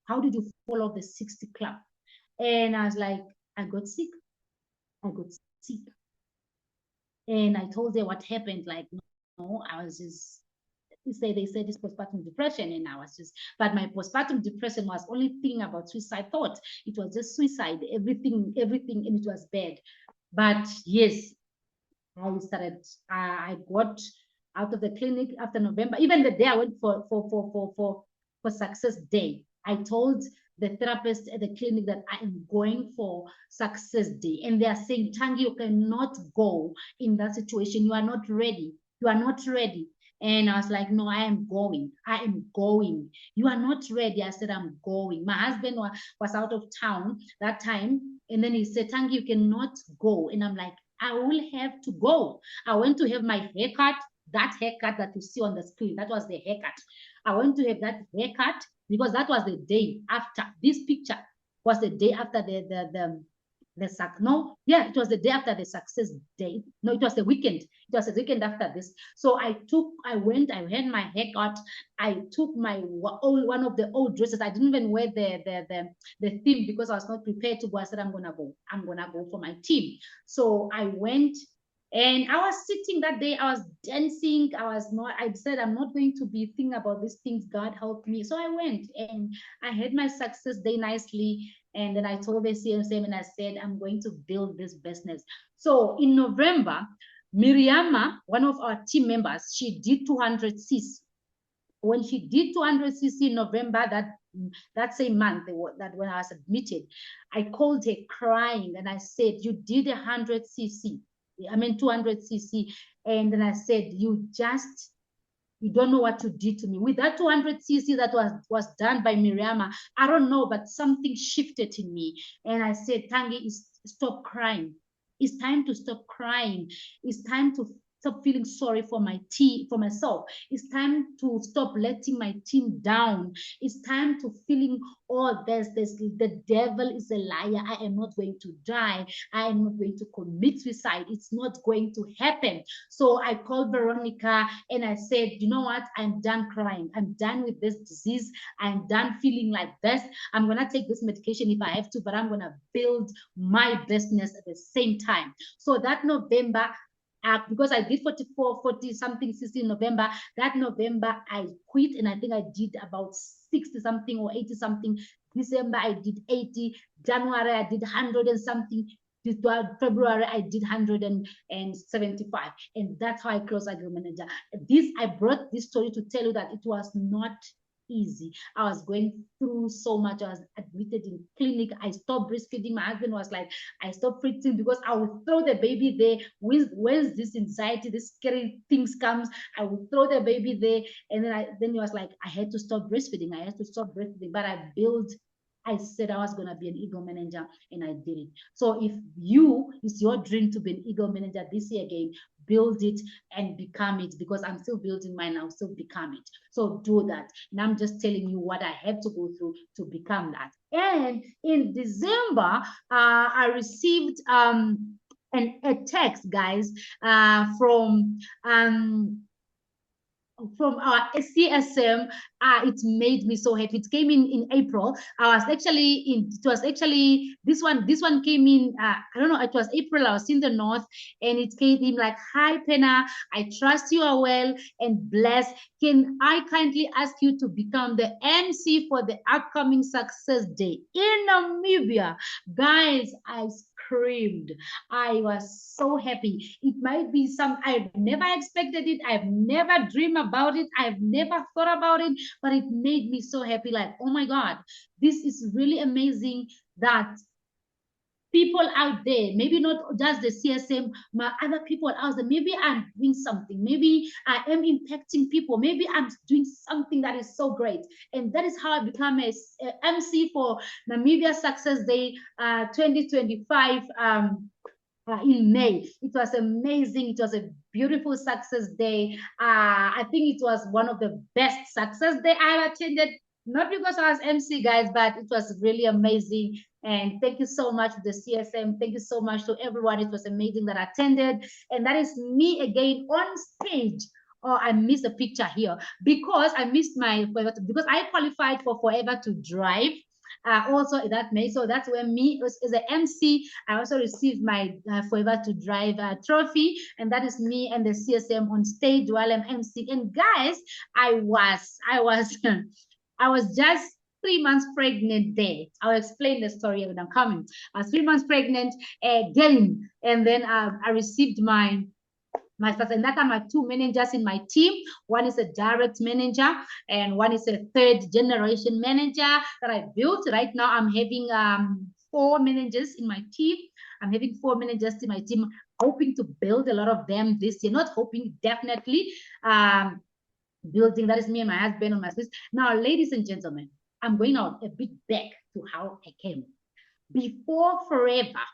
How did you fall off the 60 club? And I was like, I got sick. I got sick. And I told her what happened. Like, no, I was just they said it's postpartum depression, and I was just, but my postpartum depression was only thinking about suicide thought. It was just suicide, everything, and it was bad. But yes, I started. I got out of the clinic after November. Even the day I went for Success Day, I told the therapist at the clinic that I am going for Success Day, and they are saying, Tangi, you cannot go in that situation. You are not ready. You are not ready. And I was like, no, I am going. I am going. You are not ready. I said, I'm going. My husband was out of town that time. And then he said, Tangi, you cannot go. And I'm like, I will have to go. I went to have my haircut, that haircut that you see on the screen. That was the haircut. I went to have that haircut because that was the day after. This picture was the day after it was the day after the Success Day. No, it was the weekend. It was the weekend after this. So I had my haircut. I took one of the old dresses. I didn't even wear the theme because I was not prepared to go. I said, I'm gonna go for my team. So I went. And I was sitting that day, I was dancing. I said, I'm not going to be thinking about these things. God help me. So I went and I had my Success Day nicely. And then I told the CMCM and I said, I'm going to build this business. So in November, Miriama, one of our team members, she did 200cc. When she did 200cc in November, that same month that when I was admitted, I called her crying and I said, you did 100cc. I mean 200cc. And then I said, you don't know what you did to me. With that 200cc that was done by Miriama, I don't know, but something shifted in me. And I said, Tangi, stop crying. It's time to stop crying. It's time to stop feeling sorry for myself. It's time to stop letting my team down. It's time to feeling, the devil is a liar. I am not going to die. I am not going to commit suicide. It's not going to happen. So I called Veronica and I said, you know what? I'm done crying. I'm done with this disease. I'm done feeling like this. I'm going to take this medication if I have to, but I'm going to build my business at the same time. So that November, because I did 40 something 60 in November, that November I quit and I think I did about 60 something or 80 something. December I did 80. January I did 100 and something. February I did 175, and that's how I closed Agri Manager. I brought this story to tell you that it was not easy. I was going through so much. I was admitted in clinic. I stopped breastfeeding. My husband was like, I stopped breastfeeding because I would throw the baby there. When's this anxiety, this scary things comes, I would throw the baby there. And then he was like, I had to stop breastfeeding. But I said I was going to be an Eagle Manager, and I did it. So if it's your dream to be an Eagle Manager this year again, build it and become it, because I'm still building mine. I'll still become it. So do that. And I'm just telling you what I have to go through to become that. And in December, I received a text, guys, from our CSM. It made me so happy. It came in April. This one came in, I don't know, it was April. I was in the north, and it came in like, hi Penna, I trust you are well and blessed. Can I kindly ask you to become the MC for the upcoming Success Day in Namibia? Guys, I screamed. I was so happy. It might be I've never expected it. I've never dreamed about it. I've never thought about it, but it made me so happy. Like, oh my God, this is really amazing that people out there, maybe not just the CSM, but other people out there, maybe I'm doing something, maybe I am impacting people, maybe I'm doing something that is so great. And that is how I become a MC for Namibia Success Day 2025 in May. It was amazing. It was a beautiful success day. I think it was one of the best success day I attended, not because I was MC, guys, but it was really amazing. And thank you so much to the CSM. Thank you so much to everyone. It was amazing that attended. And that is me again on stage. Oh, I missed a picture here because I missed because I qualified for Forever to Drive. Also that May, so that's where me as an MC, I also received my Forever to Drive trophy, and that is me and the CSM on stage while I'm MC. And guys, I was I was just 3 months pregnant there. I'll explain the story when I'm coming. I was 3 months pregnant again, and then I received my status. And that are my two managers in my team. One is a direct manager, and one is a third generation manager that I built. Right now, I'm having 4 managers in my team. I'm having 4 managers in my team, hoping to build a lot of them this year. Not hoping, definitely building. That is me and my husband on my sister. Now, ladies and gentlemen, I'm going out a bit back to how I came. Before Forever,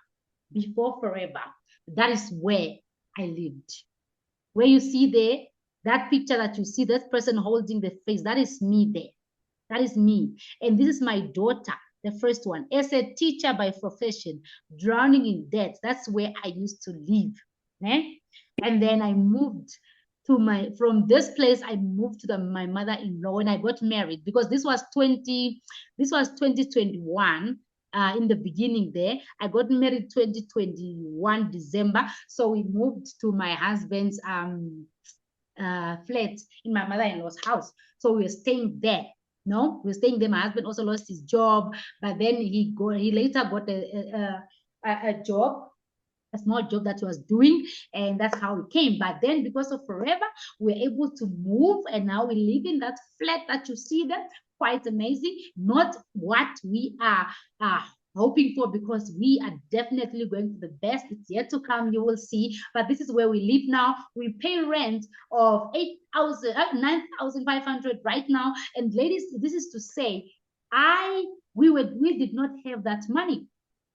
that is where I lived. Where you see there, that picture that you see, that person holding the face, that is me there. That is me. And this is my daughter, the first one. As a teacher by profession, drowning in debt. That's where I used to live. Eh? And then I moved from this place, I moved to my mother-in-law when I got married, because this was 2021. In the beginning there, I got married 2021 December. So we moved to my husband's flat in my mother-in-law's house. So we were staying there. No, we were staying there. My husband also lost his job, but then he later got a job, a small job that he was doing, and that's how we came. But then because of Forever, we were able to move, and now we live in that flat that you see there. Quite amazing. Not what we are hoping for, because we are definitely going for the best. It's yet to come, you will see. But this is where we live now. We pay rent of 9,500 right now. And ladies, this is to say, we did not have that money.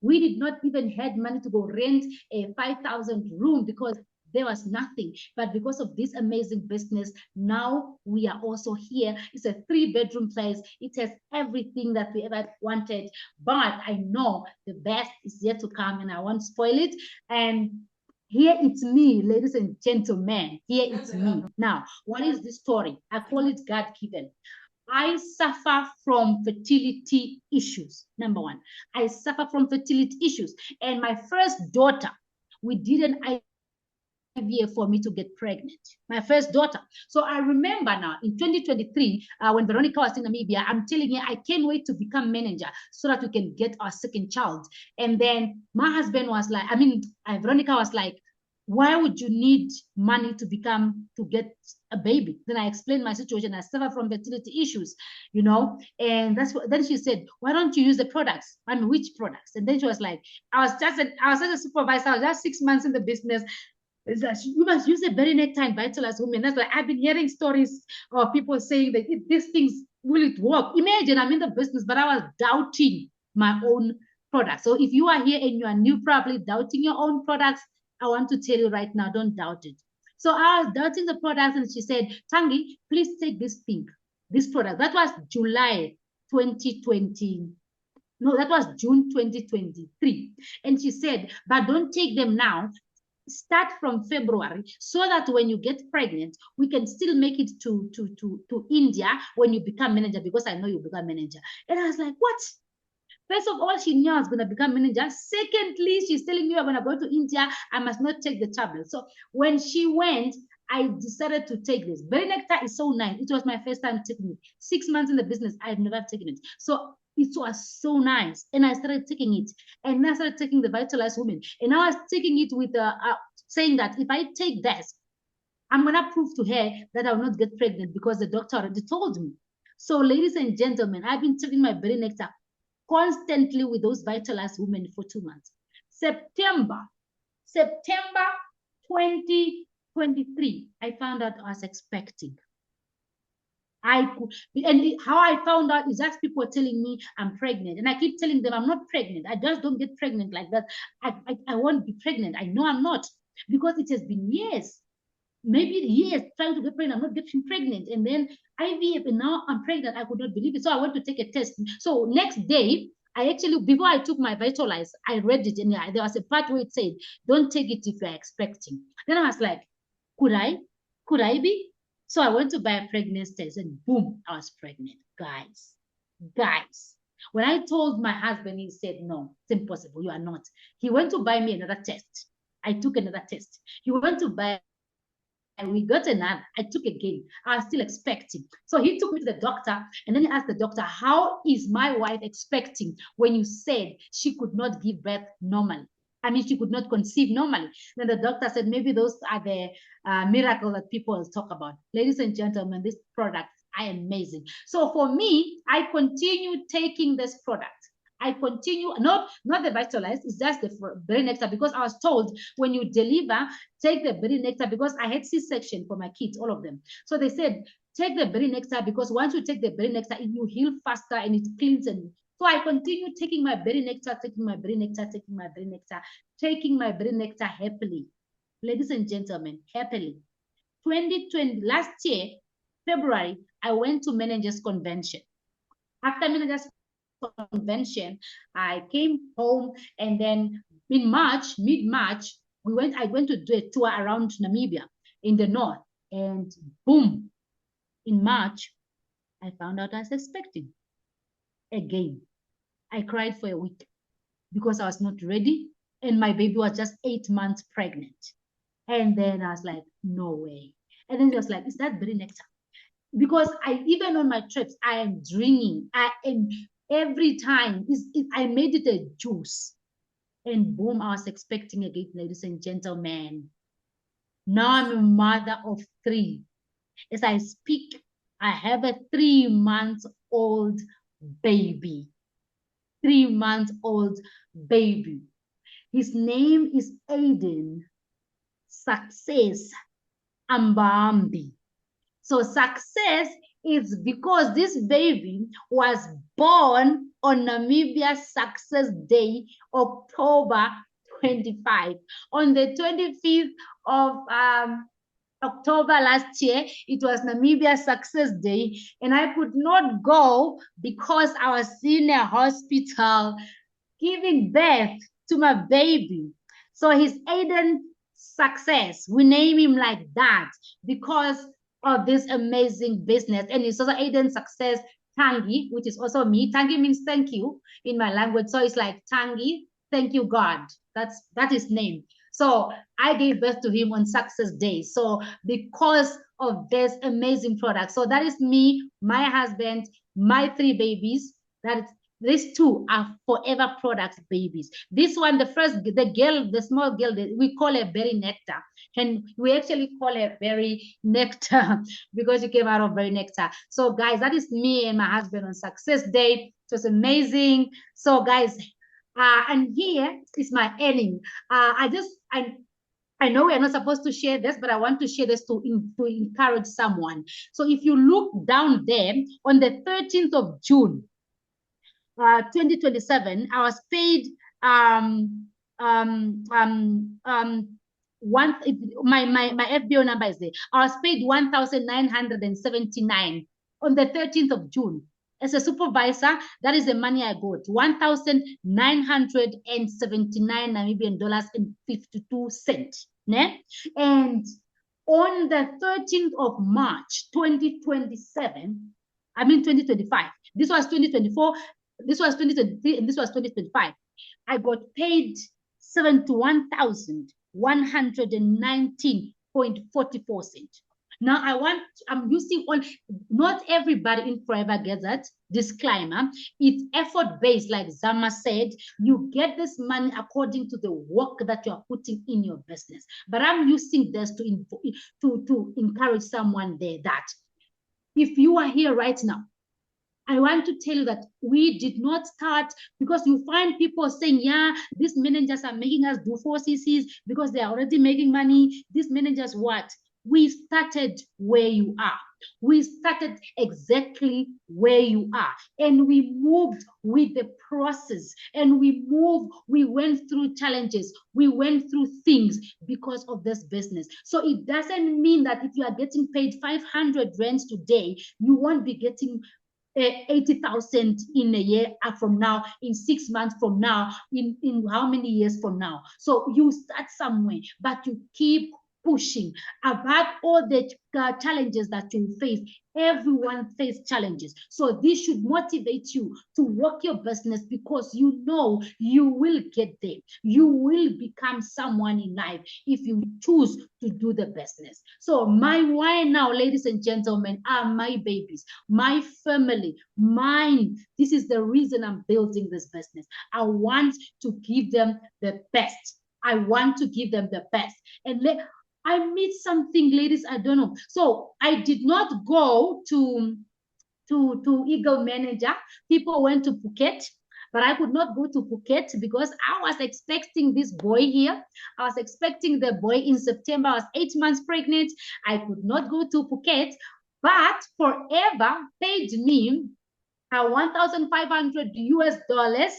We did not even have money to go rent a 5,000 room because there was nothing. But because of this amazing business, now we are also here. It's a 3-bedroom place. It has everything that we ever wanted. But I know the best is yet to come, and I won't spoil it. And here it's me, ladies and gentlemen. Here it's me. Now, what is the story? I call it God-given. I suffer from fertility issues. Number one, I suffer from fertility issues. And my first daughter, we did an IVF for me to get pregnant. My first daughter. So I remember now in 2023, when Veronica was in Namibia, I'm telling her I can't wait to become manager so that we can get our second child. And then my husband was like, Veronica was like, why would you need money to get a baby? Then I explained my situation. I suffer from fertility issues, and then she said, why don't you use the products? Which products? And then she was like, I was just a supervisor. I was just 6 months in the business. It's like, you must use a berry nectar and vitalize women. That's why I've been hearing stories of people saying that these things, will it work? Imagine I'm in the business, but I was doubting my own products. So if you are here and you are new, probably doubting your own products, I want to tell you right now, don't doubt it. So I was doubting the products, and she said, Tangi, please take this product. That was July 2020. No, that was June 2023. And she said, but don't take them now. Start from February, so that when you get pregnant, we can still make it to India when you become manager, because I know you become manager. And I was like, what? First of all, she knew I was going to become manager. Secondly, she's telling me I'm going to go to India. I must not take the tablet. So when she went, I decided to take this. Berry nectar is so nice. It was my first time taking it. 6 months in the business, I've never taken it. So it was so nice. And I started taking it. And I started taking the Vitalized Women. And I was taking it with saying that if I take this, I'm going to prove to her that I will not get pregnant, because the doctor already told me. So ladies and gentlemen, I've been taking my Berry nectar constantly with those Vitalized Women for 2 months. September 2023, I found out I was expecting. How I found out is that people were telling me I'm pregnant, and I keep telling them I'm not pregnant. I just don't get pregnant like that. I won't be pregnant. I know I'm not, because it has been years, maybe years trying to get pregnant. I'm not getting pregnant, and then IVF, and now I'm pregnant. I could not believe it, so I went to take a test. So next day, I actually, before I took my Vitalize, I read it, and there was a part where it said, "Don't take it if you're expecting." Then I was like, could I? Could I be? So I went to buy a pregnancy test, and boom, I was pregnant. Guys, when I told my husband, he said, "No, it's impossible. You are not." He went to buy me another test. I took another test. He went to buy, and we got another. I took again. I was still expecting. So he took me to the doctor, and then he asked the doctor, "How is my wife expecting when you said she could not give birth normally? I mean, she could not conceive normally." Then the doctor said, "Maybe those are the miracles that people talk about." Ladies and gentlemen, this product are amazing. So for me, I continue taking this product. I continue, not the Vitalize, it's just the berry nectar, because I was told when you deliver, take the berry nectar, because I had C-section for my kids, all of them. So they said, take the berry nectar, because once you take the berry nectar, you heal faster and it cleans. And so I continue taking my berry nectar, taking my berry nectar, taking my berry nectar, taking my berry nectar happily. Ladies and gentlemen, happily. 2020, last year, February, I went to managers convention. After managers convention, I came home, and then in March, mid-March, I went to do a tour around Namibia in the north, and boom, in March, I found out I was expecting again. I cried for a week because I was not ready, and my baby was just 8 months pregnant. And then I was like, no way. And then it was like, is that berry nectar? Because even on my trips, I am drinking. Every time I made it a juice, and boom, I was expecting again, ladies and gentlemen. Now I'm a mother of 3. As I speak, I have a 3-month-old baby. 3-month-old baby. His name is Aiden Success Ambambi. So Success is because this baby was born on Namibia's Success Day, October 25. On the 25th of October last year, it was Namibia's Success Day, and I could not go because I was in a hospital giving birth to my baby. So he's Aiden Success. We name him like that because of this amazing business. And it's also Aiden Success Tangi, which is also me. Tangi means thank you in my language. So it's like Tangi, thank you, God. That is name. So I gave birth to him on Success Day. So because of this amazing product. So that is me, my husband, my 3 babies. These 2 are forever products babies. This one, the small girl, we call her berry nectar. And we actually call her berry nectar because she came out of berry nectar. So guys, that is me and my husband on Success Day. It was amazing. So guys, and here is my earning. I know we are not supposed to share this, but I want to share this to encourage someone. So if you look down there, on the 13th of June, 2027, I was paid my FBO number is there. I was paid 1,979 on the 13th of June. As a supervisor, that is the money I got, 1,979 Namibian dollars and 52 cents. Ne? And on the 13th of March, 2027, I mean 2025, this was 2024, this was 2023, and this was 2025. I got paid 71,119.44 cents. Now I'm using not everybody in Forever gets that disclaimer. It's effort-based, like Zama said. You get this money according to the work that you are putting in your business. But I'm using this to encourage someone there that if you are here right now I want to tell you that we did not start, because you find people saying, yeah, these managers are making us do 4 CCs because they're already making money. These managers, what? We started where you are. We started exactly where you are, and we moved with the process, and we went through challenges, we went through things because of this business. So it doesn't mean that if you are getting paid 500 rands today, you won't be getting 80,000 in a year from now, in 6 months from now, in how many years from now. So you start somewhere, but you keep pushing above all the challenges that you face. Everyone faces challenges. So this should motivate you to work your business, because you know you will get there. You will become someone in life if you choose to do the business. So my why now, ladies and gentlemen, are my babies, my family, mine. This is the reason I'm building this business. I want to give them the best. I want to give them the best. And I meet something, ladies, I don't know. So I did not go to Eagle Manager. People went to Phuket, but I could not go to Phuket because I was expecting this boy here. I was expecting the boy in September. I was 8 months pregnant. I could not go to Phuket, but Forever paid me 1,500 US dollars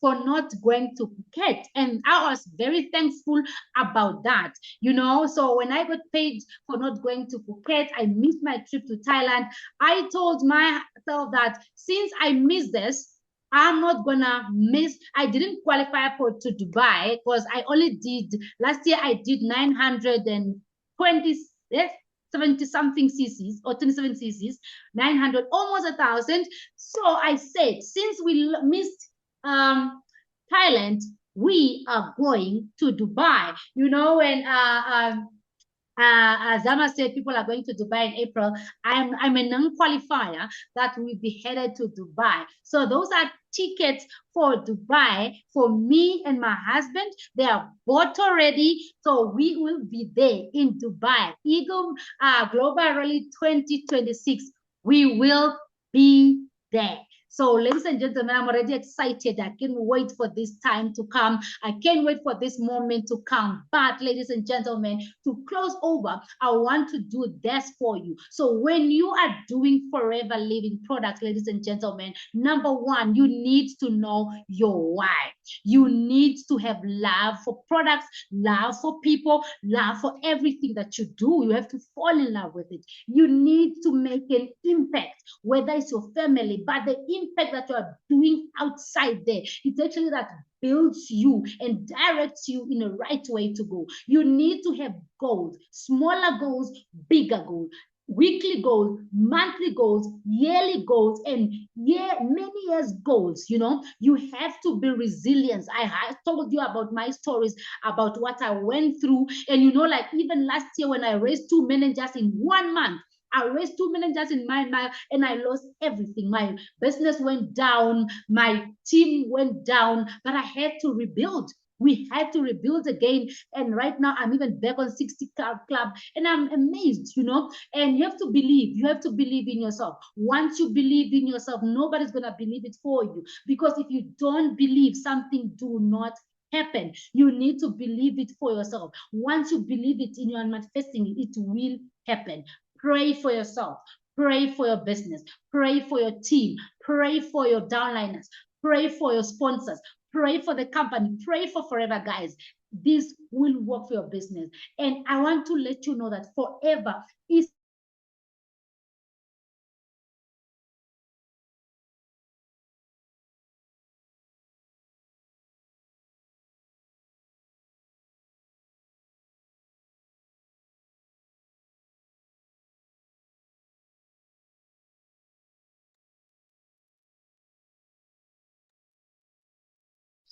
for not going to Phuket. And I was very thankful about that, you know. So when I got paid for not going to Phuket, I missed my trip to Thailand. I told myself that since I missed this, I'm not gonna miss. I didn't qualify for to Dubai because I only did last year. I did 920 70 something cc's or 27 cc's, 900, almost 1,000. So I said, since we missed Thailand, we are going to Dubai, you know. And as Zama said, people are going to Dubai in April. I'm a non-qualifier that will be headed to Dubai. So those are tickets for Dubai for me and my husband. They are bought already. So we will be there in Dubai. Eagle Global Rally 2026. We will be there. So, ladies and gentlemen, I'm already excited. I can't wait for this time to come. I can't wait for this moment to come. But, ladies and gentlemen, to close over, I want to do this for you. So, when you are doing Forever Living products, ladies and gentlemen, number one, you need to know your why. You need to have love for products, love for people, love for everything that you do. You have to fall in love with it. You need to make an impact, whether it's your family, but the impact that you are doing outside there, it's actually that builds you and directs you in the right way to go. You need to have goals, smaller goals, bigger goals, weekly goals, monthly goals, yearly goals, and many years goals. You know, you have to be resilient. I told you about my stories, about what I went through. And you know, like even last year when I raised 2 managers in 1 month, I raised 2 managers in my and I lost everything. My business went down, my team went down, but I had to rebuild. We had to rebuild again. And right now I'm even back on 60 club, and I'm amazed, you know. And you have to believe. You have to believe in yourself. Once you believe in yourself, nobody's gonna believe it for you. Because if you don't believe, something do not happen. You need to believe it for yourself. Once you believe it in your manifesting, it will happen. Pray for yourself. Pray for your business. Pray for your team. Pray for your downliners. Pray for your sponsors. Pray for the company. Pray for Forever, guys. This will work for your business. And I want to let you know that Forever is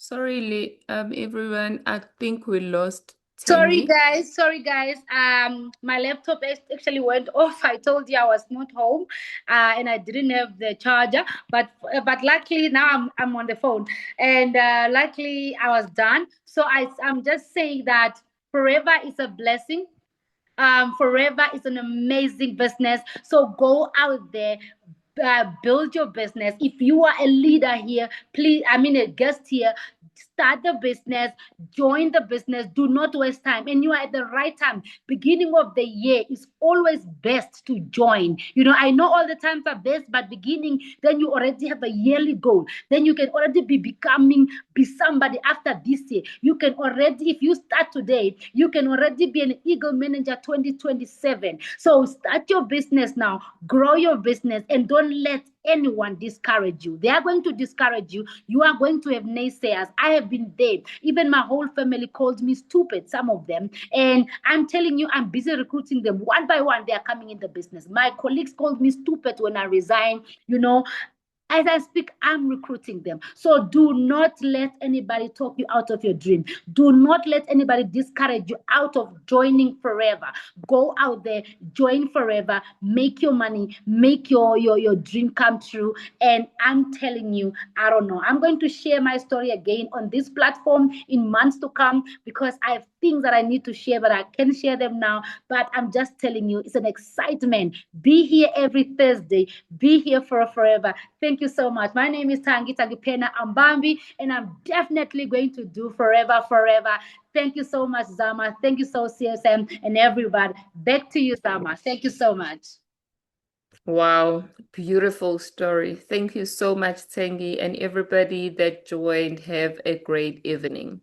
Sorry, everyone. I think we lost Sorry Tangi. guys. My laptop actually went off. I told you I was not home, and I didn't have the charger. But luckily now I'm on the phone, and luckily I was done. So I'm just saying that Forever is a blessing. Forever is an amazing business. So go out there, build your business. If you are a leader here, please, I mean, a guest here, start the business, join the business, do not waste time. And you are at the right time. Beginning of the year is always best to join. I know all the times are best, but beginning, then you already have a yearly goal. Then you can already be somebody after this year. You can already, if you start today, you can already be an Eagle Manager 2027. So start your business now, grow your business, and don't let anyone discourage you. They are going to discourage you. You are going to have naysayers. I have been there. Even my whole family called me stupid, some of them. And I'm telling you, I'm busy recruiting them. One by one, they are coming in the business. My colleagues called me stupid when I resigned. As I speak, I'm recruiting them. So do not let anybody talk you out of your dream. Do not let anybody discourage you out of joining forever. Go out there, join forever, make your money, make your dream come true. And I'm telling you, I don't know. I'm going to share my story again on this platform in months to come, because I have things that I need to share, but I can share them now. But I'm just telling you, it's an excitement. Be here every Thursday. Be here for forever. Thank you so much. My name is Tangi Penna Ambambi, and I'm definitely going to do forever, forever. Thank you so much, Zama. Thank you so, CSM, and everybody. Back to you, Zama. Thank you so much. Wow, beautiful story. Thank you so much, Tangi, and everybody that joined. Have a great evening.